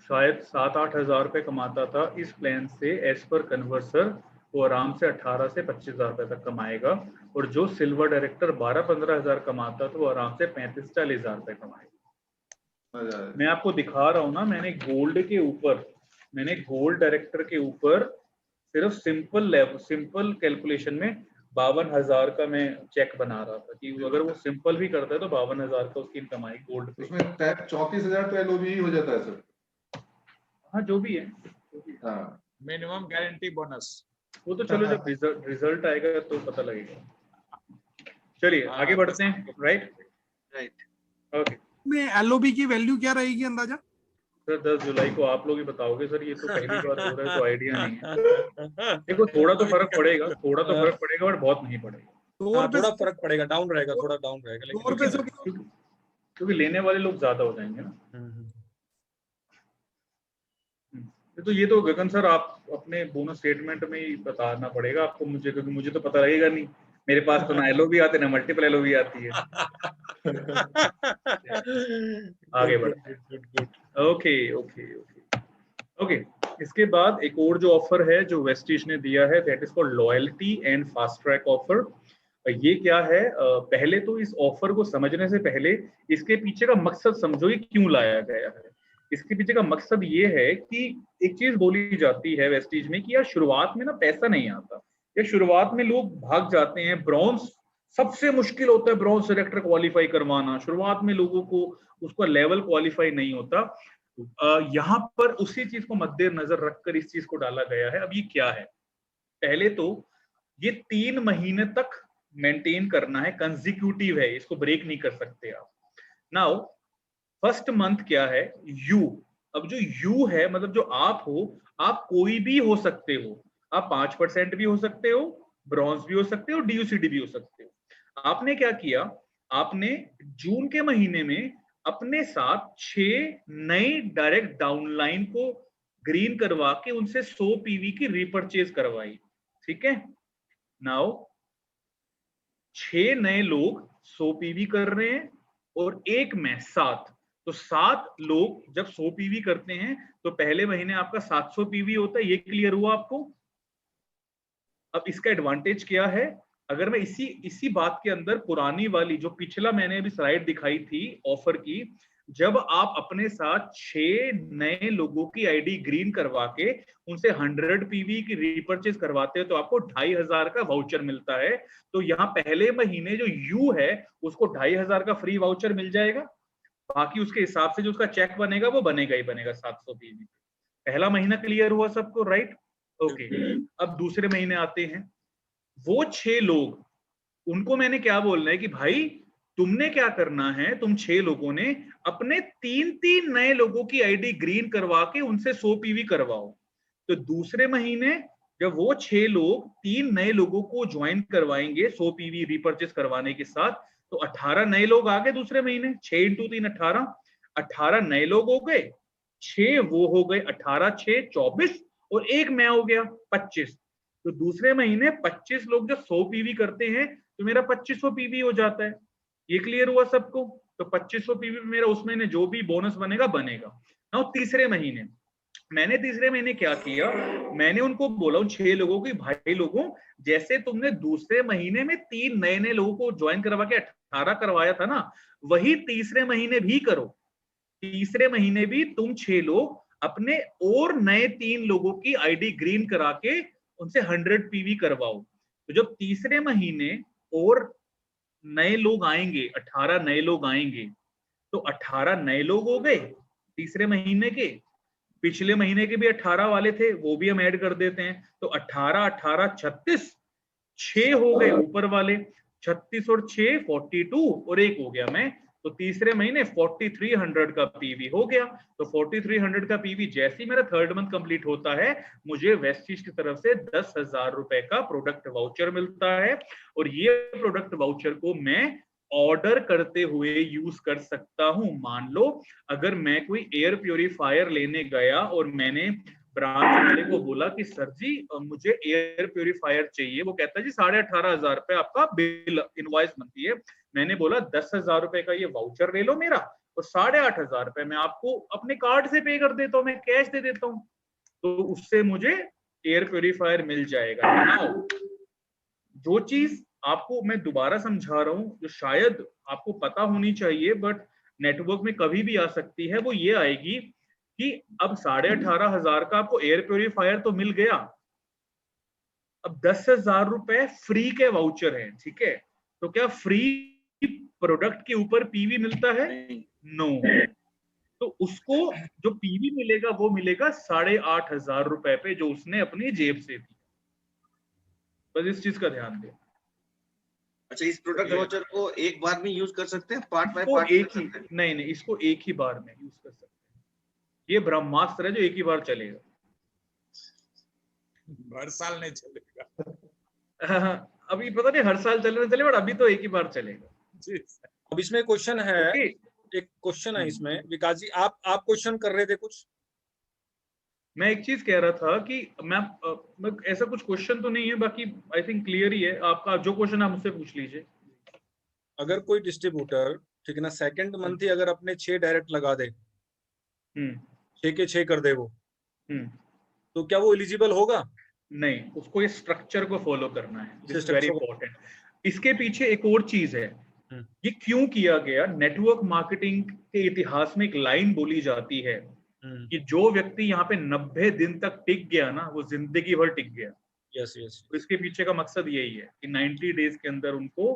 शायद 7-8 हज़ार रुपये कमाता था, इस प्लान से एज पर कन्वर्सर वो आराम से 18 से 25 हज़ार रुपये तक कमाएगा। और जो सिल्वर डायरेक्टर 12-15 हज़ार कमाता था वो आराम से 35-40 हज़ार रुपये कमाएगा। मैं आपको दिखा रहा हूँ ना, मैंने गोल्ड डायरेक्टर के ऊपर सिर्फ सिंपल कैलकुलेशन में 52,000 का मैं चेक बना रहा था कि अगर वो सिंपल भी करता है तो 52,000 का उसकी इनकम आएगी गोल्ड पे। उसमें 34,000 तो एलओबी ही हो जाता है सर। हाँ, जो भी है। हाँ, मिनिमम गारंटी बोनस। वो तो चलो जब रिजल्ट आएगा तो पता लगेगा। चलिए आगे बढ़ते हैं। राइट। राइट। ओके। में एलओबी की वैल्यू क्या रहेगी अंदाजा? सर 10 जुलाई को आप लोग ही बताओगे सर, ये तो पहली बार हो रहा है तो आइडिया नहीं है। देखो थोड़ा तो फर्क पड़ेगा, थोड़ा तो फर्क पड़ेगा बट बहुत नहीं पड़ेगा। 2 रुपए थोड़ा फर्क पड़ेगा, डाउन रहेगा, थोड़ा डाउन रहेगा, 2 रुपए से क्योंकि लेने वाले लोग ज्यादा हो जाएंगे ना। तो ये तो गगन सर आप अपने बोनस स्टेटमेंट में ही बताना पड़ेगा आपको मुझे, क्योंकि मुझे तो पता लगेगा नहीं, मेरे पास तो ना एलओ भी आते ना मल्टीपल एलओ भी आती है। आगे बढ़ते हैं। Okay okay okay okay. इसके बाद एक और जो ऑफर है जो वेस्टिज ने दिया है, that is called loyalty and fast track offer. ये क्या है, पहले तो इस ऑफर को समझने से पहले इसके पीछे का मकसद समझो, ये क्यों लाया गया है। इसके पीछे का मकसद ये है कि एक चीज बोली जाती है वेस्टिज में कि यार शुरुआत में ना पैसा नहीं आता, या शुरुआत में लोग भाग जाते हैं। ब्रॉन्ज सबसे मुश्किल होता है, ब्रॉन्ज सेलेक्टर क्वालिफाई करवाना, शुरुआत में लोगों को उसका लेवल क्वालिफाई नहीं होता। यहाँ पर उसी चीज को मद्देनजर रखकर इस चीज को डाला गया है। अब ये क्या है, पहले तो ये 3 महीने तक मेंटेन करना है, कंसेक्यूटिव है, इसको ब्रेक नहीं कर सकते आप। नाउ फर्स्ट मंथ क्या है, यू। अब जो यू है मतलब जो आप हो, आप कोई भी हो सकते हो, आप 5% भी हो सकते हो, ब्रॉन्ज भी हो सकते हो, डीयूसीडी भी हो सकते हो। आपने क्या किया, आपने जून के महीने में अपने साथ 6 नए डायरेक्ट डाउनलाइन को ग्रीन करवा के उनसे 100 पीवी की रीपरचेज करवाई। ठीक है, नाउ 6 नए लोग 100 पीवी कर रहे हैं और एक में 7, तो 7 लोग जब 100 पीवी करते हैं तो पहले महीने आपका 700 पीवी होता है। ये क्लियर हुआ आपको। अब इसका एडवांटेज क्या है, अगर मैं इसी बात के अंदर पुरानी वाली जो पिछला मैंने अभी स्लाइड दिखाई थी ऑफर की, जब आप अपने साथ 6 नए लोगों की आईडी ग्रीन करवा के उनसे 100 पीवी की रीपरचेज करवाते हैं तो आपको 2500 का वाउचर मिलता है। तो यहाँ पहले महीने जो यू है उसको 2500 का फ्री वाउचर मिल जाएगा, बाकी उसके हिसाब से जो उसका चेक बनेगा वो बनेगा ही बनेगा 700 पीवी। पहला महीना क्लियर हुआ सबको, राइट? ओके। अब दूसरे महीने आते हैं, वो 6 लोग, उनको मैंने क्या बोलना है कि भाई तुमने क्या करना है, तुम 6 लोगों ने अपने 3 नए लोगों की आईडी ग्रीन करवा के उनसे 100 पीवी करवाओ। तो दूसरे महीने जब वो 6 लोग 3 नए लोगों को ज्वाइन करवाएंगे 100 पीवी रीपरचेज करवाने के साथ, तो 18 नए लोग आ गए दूसरे महीने। 6 × 3 18, 18 नए लोग हो गए, 6 वो हो गए, 18 6 24 और एक मैं हो गया 25। तो दूसरे महीने 25 लोग जब 100 पीवी करते हैं तो मेरा 2500 पीवी हो जाता है। ये क्लियर हुआ सबको? तो 2500 पीवी मेरा उस महीने जो भी बोनस बनेगा बनेगा। नाउ तीसरे महीने, मैंने तीसरे महीने क्या किया, मैंने उनको बोला उन 6 लोगों की, भाई लोगों जैसे तुमने दूसरे महीने में 3 नए लोगों को ज्वाइन करवा के 18 करवाया था ना, वही तीसरे महीने भी करो। तीसरे महीने भी तुम 6 लोग अपने और नए 3 लोगों की आईडी ग्रीन करा के उनसे 100 पीवी करवाओ। तो जब तीसरे महीने और नए लोग आएंगे, 18 नए लोग आएंगे, तो 18 नए लोग हो गए तीसरे महीने के। पिछले महीने के भी 18 वाले थे, वो भी हम ऐड कर देते हैं। तो 18 18 36, 6 हो गए ऊपर वाले, 36 और 6 42 और एक हो गया मैं। तो तीसरे महीने 4300 का पीवी हो गया। तो 4300 का पीवी जैसे ही मेरा थर्ड मंथ कंप्लीट होता है, मुझे वेस्टिज की तरफ से 10,000 रुपए का प्रोडक्ट वाउचर मिलता है। और ये प्रोडक्ट वाउचर को मैं ऑर्डर करते हुए यूज कर सकता हूं। मान लो अगर मैं कोई एयर प्योरीफायर लेने गया और मैंने ब्रांच वाले को बोला कि सर जी मुझे एयर प्योरीफायर चाहिए, वो कहता है जी 18,500 रुपए आपका बिल इनवॉइस बनती है। मैंने बोला 10,000 रुपए का ये वाउचर ले लो मेरा, और 8,500 रुपए मैं आपको अपने कार्ड से पे कर देता हूँ, मैं कैश दे देता हूँ, तो उससे मुझे एयर प्योरीफायर मिल जाएगा। नाउ जो चीज आपको मैं दोबारा समझा रहा हूँ, जो शायद आपको पता होनी चाहिए बट नेटवर्क में कभी भी आ सकती है, वो ये आएगी कि अब 18,500 का आपको एयर प्योरीफायर तो मिल गया, अब 10,000 रुपए फ्री के वाउचर हैं, ठीक है? तो क्या फ्री प्रोडक्ट के ऊपर पीवी मिलता है? नो। तो उसको जो पीवी मिलेगा वो मिलेगा 8,500 रुपए पे, जो उसने अपनी जेब से दी। बस इस चीज का ध्यान दें। अच्छा, इस प्रोडक्ट वाउचर को एक बार में यूज कर सकते हैं, पार्ट बाय इसको पार्ट एक ही नहीं, इसको एक ही बार में यूज कर सकते हैं। ये ब्रह्मास्त्र है जो एक ही बार चलेगा। हर साल नहीं चलेगा। अभी पता नहीं हर साल चले ना चले, बट अभी तो एक ही बार चलेगा। जी अब इसमें क्वेश्चन है, ओके, एक क्वेश्चन है इसमें, विकास जी आप क्वेश्चन कर रहे थे कुछ? मैं एक चीज कह रहा था कि मैं ऐसा कुछ क्वेश्चन तो नहीं है, बाकी आई थिंक क्लियर ही है। आपका जो क्वेश्चन आप मुझसे पूछ लीजिए। अगर कोई डिस्ट्रीब्यूटर, ठीक है ना, सेकंड मंथ ही अगर अपने 6 डायरेक्ट लगा दे, 6 के 6 कर दे वो, तो क्या वो एलिजिबल होगा? नहीं, उसको ये स्ट्रक्चर को फॉलो करना है, दिस इज वेरी structure को- इंपॉर्टेंट। इसके पीछे एक और चीज है, ये क्यों किया गया। नेटवर्क मार्केटिंग के इतिहास में एक लाइन बोली जाती है कि जो व्यक्ति यहाँ पे 90 दिन तक टिक गया ना, वो जिंदगी भर टिक गया। Yes yes. तो इसके पीछे का मकसद यही है कि 90 डेज के अंदर उनको,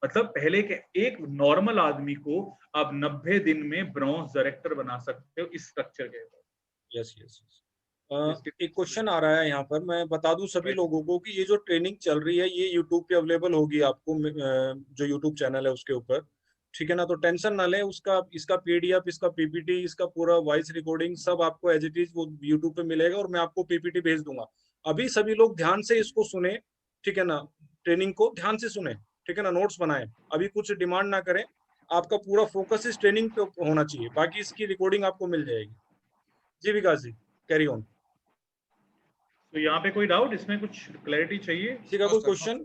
मतलब पहले के एक नॉर्मल आदमी को आप 90 दिन में ब्रॉन्ज डायरेक्टर बना सकते हो इस स्ट्रक्चर के। Yes yes. एक क्वेश्चन आ रहा है यहाँ पर, मैं बता दूं सभी लोगों को कि ये जो ट्रेनिंग चल रही है ये YouTube पे अवेलेबल होगी आपको, जो YouTube चैनल है उसके ऊपर, ठीक है ना। तो टेंशन ना लें, इसका PDF, इसका PPT, इसका पूरा वॉइस रिकॉर्डिंग सब आपको एज इट इज वो YouTube पे मिलेगा, और मैं आपको PPT भेज दूंगा। अभी सभी लोग ध्यान से इसको सुने, ठीक है ना, ट्रेनिंग को ध्यान से सुने, ठीक है ना, नोट्स बनाए, अभी कुछ डिमांड ना करें, आपका पूरा फोकस इस ट्रेनिंग पे होना चाहिए, बाकी इसकी रिकॉर्डिंग आपको मिल जाएगी। जी विकास जी, कैरी ऑन। तो यहाँ पे कोई डाउट, इसमें कुछ क्लैरिटी चाहिए? किसी का कोई क्वेश्चन?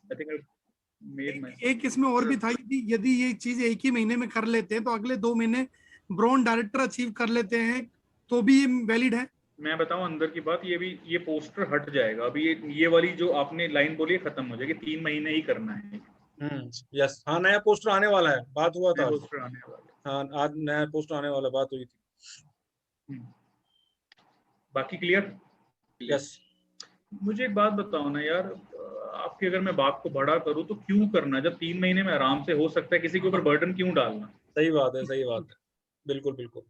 आई थिंक एक इसमें और भी था, यदि ये चीज एक ही महीने में कर लेते हैं तो अगले 2 महीने ब्रॉन्ज डायरेक्टर अचीव कर लेते हैं तो भी ये वैलिड है। मैं बताऊं अंदर की बात, ये पोस्टर हट जाएगा अभी, ये वाली जो आपने लाइन बोली है खत्म हो जाएगी, 3 महीने ही करना है। यस, हाँ नया पोस्टर आने वाला है, बात हुआ था। पोस्टर आने वाला। हाँ आज नया पोस्टर आने वाला, बात हुई थी। बाकी क्लियर? यस। मुझे एक बात बताओ ना यार, आपकी अगर मैं बात को बड़ा करूं तो क्यों करना, जब 3 महीने में आराम से हो सकता है, किसी के ऊपर बर्डन क्यों डालना? सही बात है, सही बात है, बिल्कुल बिल्कुल।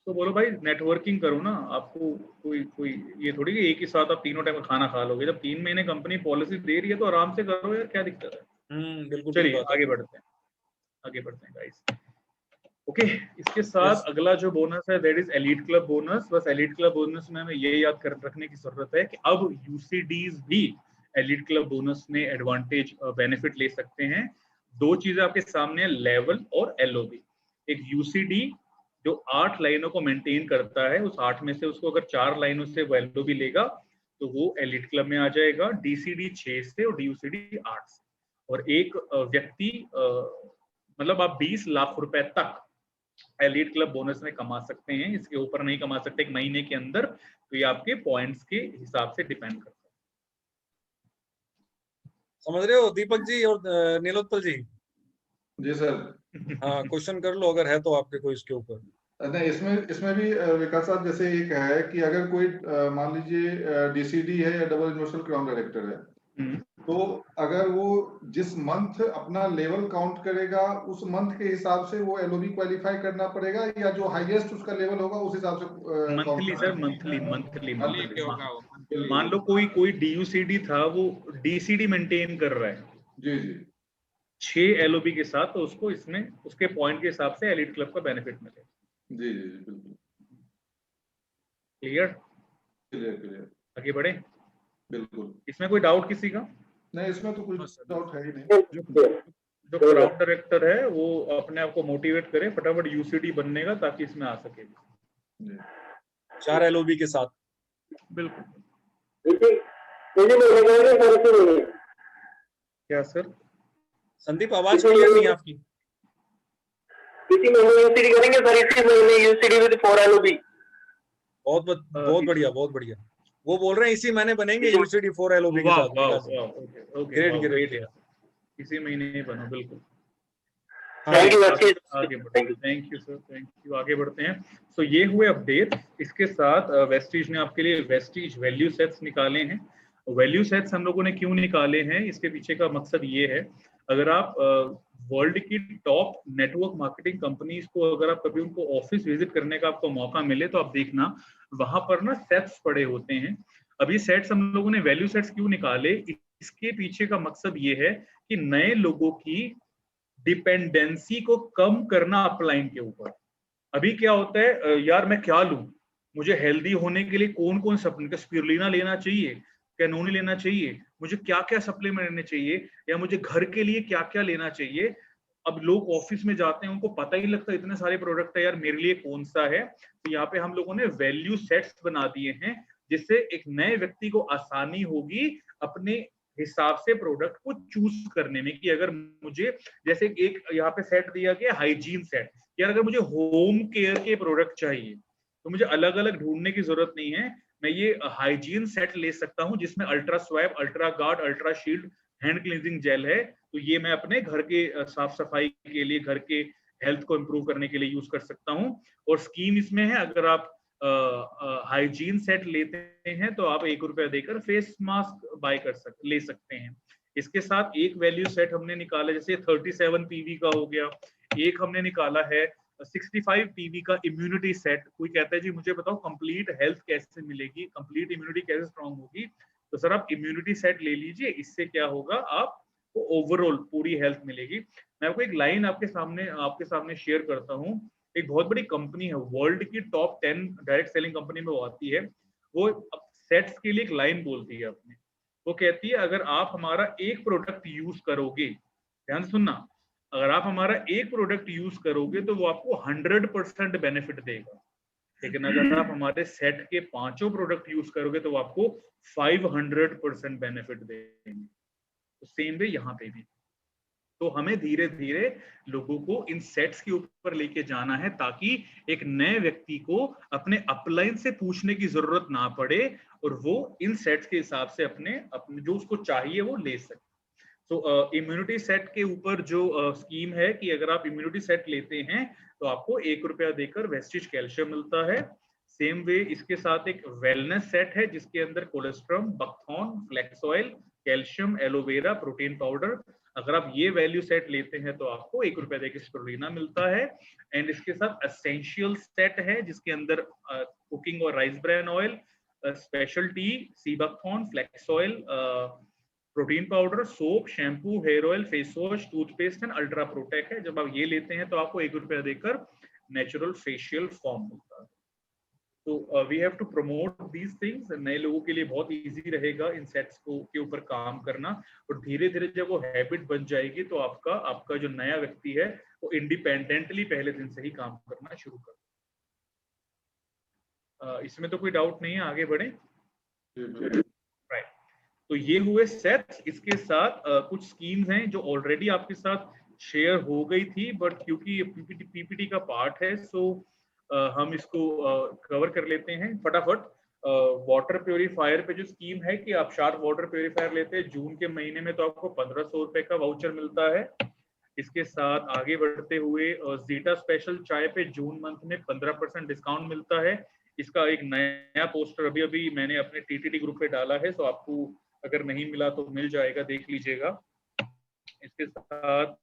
तो बोलो भाई नेटवर्किंग करो ना, आपको कोई ये थोड़ी कि एक ही साथ आप तीनों टाइम खाना खा लोगे। जब 3 महीने कंपनी पॉलिसी दे रही है तो आराम से करो यार, क्या दिक्कत है? बिल्कुल। चलिए आगे बढ़ते हैं गाइस। ओके, इसके साथ अगला जो बोनस है that is elite club bonus. बस एलीट क्लब बोनस में हमें ये याद कर रखने की जरूरत है कि अब यूसीडीज भी एलीट क्लब बोनस में एडवांटेज बेनिफिट ले सकते हैं। 2 चीजें आपके सामने, लेवल और एलओबी। एक यूसीडी जो 8 लाइनों को मेंटेन करता है, उस 8 में से उसको अगर 4 लाइनों से वो एलओबी लेगा तो वो एलीट क्लब में आ जाएगा। डीसीडी 6 से और यूसीडी 8 से। और एक व्यक्ति मतलब आप 20 लाख रुपए तक एलीट क्लब बोनस में कमा सकते हैं, इसके ऊपर नहीं कमा सकते एक महीने के अंदर। तो ये आपके पॉइंट्स के हिसाब से डिपेंड करता है। समझ रहे हो दीपक जी और नीलोत्पल जी? जी सर। हाँ क्वेश्चन कर लो अगर है तो आपके कोई इसके ऊपर। नहीं, इसमें भी विकास साहब जैसे एक है कि अगर कोई मान लीजिए डीसीडी है या डबल इन्वेस्टमेंट क्राउन डायरेक्टर है, तो अगर वो जिस मंथ अपना लेवल काउंट करेगा उस मंथ के हिसाब से वो एलओबी क्वालिफाई करना पड़ेगा, या जो हाईएस्ट उसका लेवल होगा उस हिसाब से मंथली सर, मंथली मान लो कोई कोई डीयूसीडी था, वो डीसीडी मेंटेन कर रहा है जी 6 एलओबी के साथ, तो उसको इसमें उसके पॉइंट के हिसाब से एलीट क्लब का बेनिफिट मिलेगा। जी बिल्कुल क्लियर। आगे बढ़े? बिल्कुल। इसमें कोई डाउट किसी का? नहीं, इसमें तो कुछ डाउट है ही नहीं। जो क्राउड डायरेक्टर है वो अपने आप को मोटिवेट करे फटाफट यूसीडी बनने का, ताकि इसमें आ सके 4 एलओबी के साथ। बिल्कुल। क्या सर? संदीप आवाज क्लियर नहीं है आपकी। इसी महीने यूसीडी करेंगे सर, इसी महीने यूसीडी विद 4 एलओबी। बहुत बढ़िया। वो बोल रहे हैं इसी महीने बनेंगे यूसीडी 4 एलओबी के साथ। ग्रेट। इसी महीने बनो, बिल्कुल। थैंक यू सर, आगे बढ़ते हैं। सो ये हुए अपडेट। इसके साथ वेस्टीज ने आपके लिए वेस्टीज वैल्यू सेट्स निकाले हैं। वैल्यू सेट्स हम लोगों ने क्यों निकाले हैं, इसके पीछे का मकसद ये है, अगर आप वर्ल्ड की टॉप नेटवर्क मार्केटिंग कंपनीज को अगर आप कभी उनको ऑफिस विजिट करने का आपको मौका मिले तो आप देखना वहां पर ना सेट्स पड़े होते हैं। अब ये सेट्स हम लोगों ने वैल्यू सेट्स क्यों निकाले, इसके पीछे का मकसद ये है कि नए लोगों की डिपेंडेंसी को कम करना अपलाइन के ऊपर। अभी क्या होता है यार मैं क्या लूं, मुझे हेल्दी होने के लिए कौन कौन सप्लीमेंट, स्पिरुलिना लेना चाहिए, कैनोनी लेना चाहिए, मुझे क्या क्या सप्लीमेंट लेने चाहिए, या मुझे घर के लिए क्या क्या लेना चाहिए। अब लोग ऑफिस में जाते हैं, उनको पता ही लगता है इतने सारे प्रोडक्ट है यार, मेरे लिए कौन सा है। तो यहाँ पे हम लोगों ने वैल्यू सेट्स बना दिए हैं, जिससे एक नए व्यक्ति को आसानी होगी अपने हिसाब से प्रोडक्ट को चूज करने में, कि अगर मुझे जैसे एक यहाँ पे सेट दिया गया हाइजीन सेट, यार अगर मुझे होम केयर के प्रोडक्ट चाहिए तो मुझे अलग अलग ढूंढने की जरूरत नहीं है, मैं ये हाइजीन सेट ले सकता हूँ जिसमें ultra swap, ultra guard, ultra shield, hand cleansing gel है। तो ये मैं अपने घर के साफ सफाई के लिए, घर के हेल्थ को इम्प्रूव करने के लिए यूज कर सकता हूँ। और स्कीम इसमें है, अगर आप हाइजीन सेट लेते हैं तो आप ₹1 देकर फेस मास्क बाय ले सकते हैं। इसके साथ एक वैल्यू सेट हमने निकाला, जैसे 37 पीवी का हो गया, एक हमने निकाला है 65 पीवी का इम्यूनिटी सेट। कोई कहता है जी मुझे बताओ कंप्लीट हेल्थ कैसे मिलेगी, कंप्लीट इम्यूनिटी कैसे स्ट्रांग होगी, तो सर आप इम्यूनिटी सेट ले लीजिए, इससे क्या होगा आपको ओवरऑल पूरी हेल्थ मिलेगी। मैं आपको एक लाइन आपके सामने शेयर करता हूँ। एक बहुत बड़ी कंपनी है, वर्ल्ड की टॉप 10 डायरेक्ट सेलिंग कंपनी में वो आती है, वो सेट्स के लिए एक लाइन बोलती है अपने, वो कहती है अगर आप हमारा एक प्रोडक्ट यूज करोगे, ध्यान सुनना, अगर आप हमारा एक प्रोडक्ट यूज करोगे तो वो आपको 100% बेनिफिट देगा, लेकिन अगर आप हमारे सेट के 5 प्रोडक्ट यूज करोगे तो वो आपको 500% बेनिफिट देंगे। तो सेम वे यहाँ पे भी, तो हमें धीरे धीरे लोगों को इन सेट्स के ऊपर लेके जाना है, ताकि एक नए व्यक्ति को अपने अपलाइन से पूछने की जरूरत ना पड़े और वो इन सेट्स के हिसाब से अपने जो उसको चाहिए वो ले सके। तो इम्यूनिटी सेट के ऊपर जो स्कीम है कि अगर आप इम्यूनिटी सेट लेते हैं तो आपको ₹1 देकर वेस्टिज कैल्शियम मिलता है। सेम वे इसके साथ एक वेलनेस सेट है जिसके अंदर colostrum, buckthorn, flax oil, calcium, aloe vera, protein powder, अगर आप ये वैल्यू सेट लेते हैं तो आपको ₹1 देकर स्पिरुलिना मिलता है। एंड इसके साथ एसेंशियल सेट है जिसके अंदर कुकिंग और rice bran oil, special tea, sea buckthorn, flax oil, protein powder, soap, shampoo, hair oil, face wash, toothpaste and ultra protect है। जब आप ये लेते हैं तो आपको ₹1 देकर नेचुरल फेशियल फॉर्म मिलता है। तो we have to promote these things. नए लोगों के लिए बहुत इजी रहेगा इन सेट्स के ऊपर काम करना, और धीरे धीरे जब वो हैबिट बन जाएगी तो आपका जो नया व्यक्ति है वो इंडिपेंडेंटली पहले दिन से ही काम करना शुरू कर। इसमें तो कोई डाउट नहीं है, आगे बढ़े। राइट, तो ये हुए सेट्स। इसके साथ कुछ स्कीम्स हैं जो ऑलरेडी आपके साथ शेयर हो गई थी, बट क्योंकि ये पीपीटी का पार्ट है सो हम इसको कवर कर लेते हैं फटाफट। वाटर प्योरीफायर पे जो स्कीम है कि आप शार्प वाटर प्योरीफायर लेते हैं जून के महीने में तो आपको ₹1500 का वाउचर मिलता है। इसके साथ आगे बढ़ते हुए जीटा स्पेशल चाय पे जून मंथ में 15% डिस्काउंट मिलता है। इसका एक नया पोस्टर अभी मैंने अपने टीटीडी ग्रुप पे डाला है, तो आपको अगर नहीं मिला तो मिल जाएगा, देख लीजिएगा। इसके साथ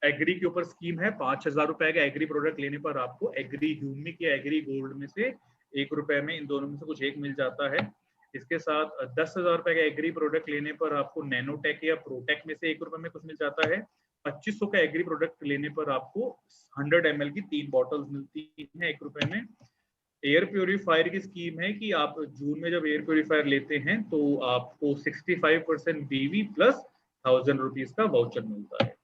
एग्री के ऊपर स्कीम है, ₹5000 का एग्री प्रोडक्ट लेने पर आपको एग्री ह्यूमिक या एग्री गोल्ड में से ₹1 में, इन दोनों में से कुछ एक मिल जाता है। इसके साथ ₹10,000 का एग्री प्रोडक्ट लेने पर आपको नैनोटेक या प्रोटेक में से ₹1 में कुछ मिल जाता है। 2500 का एग्री प्रोडक्ट लेने पर आपको 100 ml की 3 बॉटल्स मिलती हैं ₹1 में। एयर प्योरीफायर की स्कीम है कि आप जून में जब एयर प्योरीफायर लेते हैं तो आपको 65% बीवी प्लस ₹1000 का वाउचर मिलता है।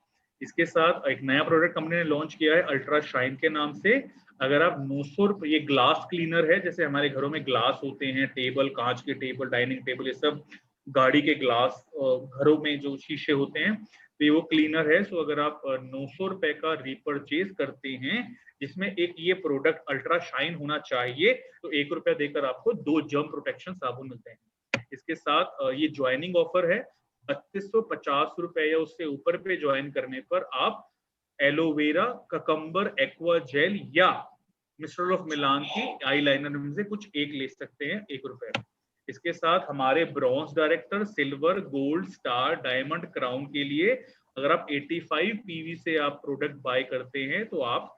इसके साथ एक नया प्रोडक्ट कंपनी ने लॉन्च किया है अल्ट्रा शाइन के नाम से। अगर आप ₹900, ये ग्लास क्लीनर है, जैसे हमारे घरों में ग्लास होते हैं, टेबल, कांच के टेबल, डाइनिंग टेबल, ये सब गाड़ी के ग्लास, घरों में जो शीशे होते हैं, तो ये वो क्लीनर है। सो अगर आप ₹900 का रिपर्चेज करते हैं जिसमें एक ये प्रोडक्ट अल्ट्रा शाइन होना चाहिए, तो ₹1 देकर आपको 2 जर्म प्रोटेक्शन साबुन मिलते हैं। इसके साथ ये ज्वाइनिंग ऑफर है, ₹3250 या उससे ऊपर पे ज्वाइन करने पर आप एलोवेरा, ककम्बर, एक्वा जेल या मिस्टर ऑफ मिलान की आईलाइनर में से कुछ एक ले सकते हैं ₹1। इसके साथ हमारे bronze director, silver, gold, star, diamond, crown के लिए अगर आप 85 पीवी से आप प्रोडक्ट बाय करते हैं तो आप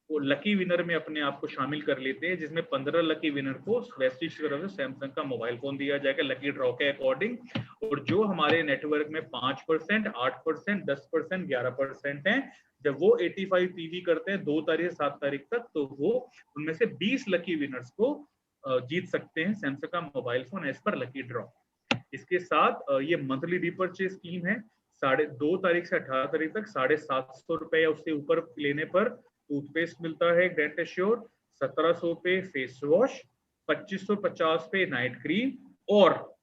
वो लकी विनर में अपने आप को शामिल कर लेते हैं, जिसमें 15 लकी विनर को वेस्टिज की तरफ से सैमसंग का मोबाइल फोन दिया जाएगा लकी ड्रॉ के अकॉर्डिंग। और जो हमारे नेटवर्क में 5%, 8%, 10%, 11% है, जब वो 85 पीवी करते हैं 2 तारीख से 7 तारीख तक, तो वो उनमें से 20 लकी विनर्स को जीत सकते हैं सैमसंग का mobile phone as per lucky draw. इसके साथ ये मंथली रिपर्चेज स्कीम है। 2 तारीख से 18 तारीख तक 750 रुपए या उससे ऊपर लेने पर टूथपेस्ट मिलता है डेंट एश्योर, 1700 पे फेस वॉश, 2550 पे नाइट क्रीम और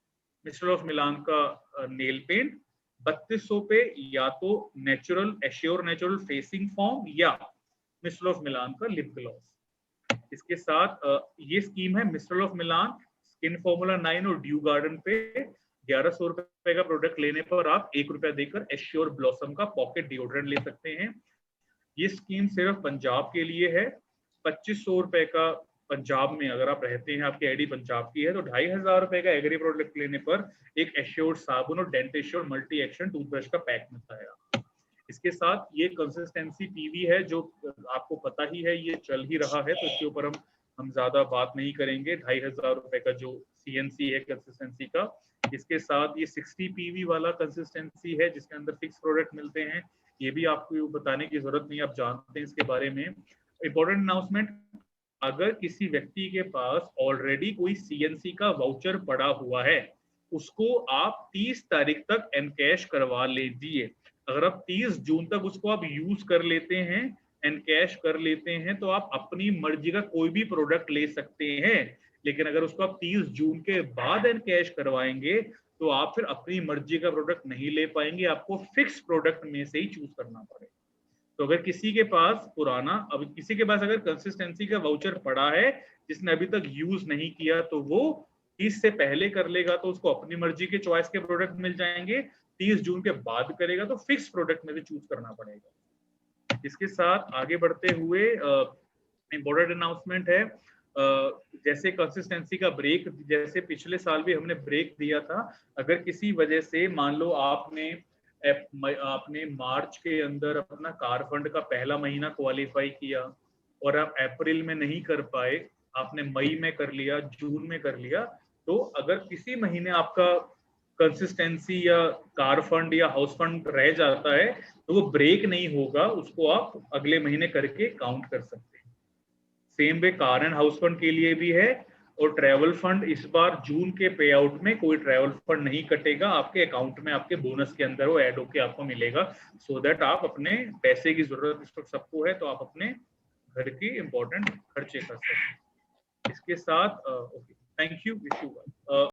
मिस्टर ऑफ मिलान का नेल पेंट, 3200 पे या तो natural assure natural facing form या मिस्टर ऑफ मिलान का लिप ग्लॉस। इसके साथ ये स्कीम है mister of Milan, skin formula 9 और ड्यू गार्डन पे 1100 रुपए का प्रोडक्ट लेने पर आप 1 रुपया देकर एश्योर ब्लॉसम का पॉकेट डिओड्रेंट ले सकते हैं। ये स्कीम सिर्फ पंजाब के लिए है। 2500 रुपए का पंजाब में अगर आप रहते हैं, आपकी आईडी पंजाब की है, तो 2500 रुपए का एग्री प्रोडक्ट लेने पर एक एश्योर साबुन और Dent Assure multi action toothbrush का पैक मिलता है। इसके साथ ये कंसिस्टेंसी पीवी है जो आपको पता ही है, ये चल ही रहा है, तो इसके ऊपर हम ज्यादा बात नहीं करेंगे। 2500 रुपए का जो सीएनसी है कंसिस्टेंसी का। इसके साथ ये 60 पीवी वाला कंसिस्टेंसी है जिसके अंदर फिक्स प्रोडक्ट मिलते हैं। ये भी आपको बताने की जरूरत नहीं, आप जानते हैं इसके बारे में। इंपॉर्टेंट अनाउंसमेंट, अगर किसी व्यक्ति के पास ऑलरेडी कोई सीएनसी का वाउचर पड़ा हुआ है, उसको आप 30 तारीख तक एनकैश करवा लीजिए। अगर आप 30 जून तक उसको आप यूज कर लेते हैं, एनकैश कर लेते हैं, तो आप अपनी मर्जी का कोई भी प्रोडक्ट ले सकते हैं। लेकिन अगर उसको आप 30 जून के बाद एनकैश करवाएंगे तो आप फिर अपनी मर्जी का प्रोडक्ट नहीं ले पाएंगे, आपको फिक्स प्रोडक्ट में से ही चूज करना पड़ेगा। तो अगर किसी के पास पुराना, अब किसी के पास अगर कंसिस्टेंसी का वाउचर पड़ा है जिसने अभी तक यूज नहीं किया, तो वो 30 से पहले कर लेगा तो उसको अपनी मर्जी के चॉइस के प्रोडक्ट मिल जाएंगे। 30 जून के बाद करेगा तो फिक्स प्रोडक्ट में से चूज करना पड़ेगा। इसके साथ आगे बढ़ते हुए इम्पोर्टेंट अनाउंसमेंट है, जैसे कंसिस्टेंसी का ब्रेक, जैसे पिछले साल भी हमने ब्रेक दिया था, अगर किसी वजह से मान लो आपने मार्च के अंदर अपना कार फंड का पहला महीना क्वालिफाई किया और आप अप्रैल में नहीं कर पाए, आपने मई में कर लिया, जून में कर लिया, तो अगर किसी महीने आपका कंसिस्टेंसी या कार फंड या हाउस फंड रह जाता है तो वो ब्रेक नहीं होगा, उसको आप अगले महीने करके काउंट कर सकते हैं। Same way car and house fund के लिए भी है। और ट्रैवल फंड, इस बार जून के पे आउट में कोई ट्रैवल फंड नहीं कटेगा, आपके अकाउंट में आपके बोनस के अंदर वो ऐड होके आपको मिलेगा, सो दैट आप अपने पैसे की जरूरत इस वक्त सबको है, तो आप अपने घर की इंपॉर्टेंट खर्चे कर सकते हैं। इसके साथ थैंक यू, विश यू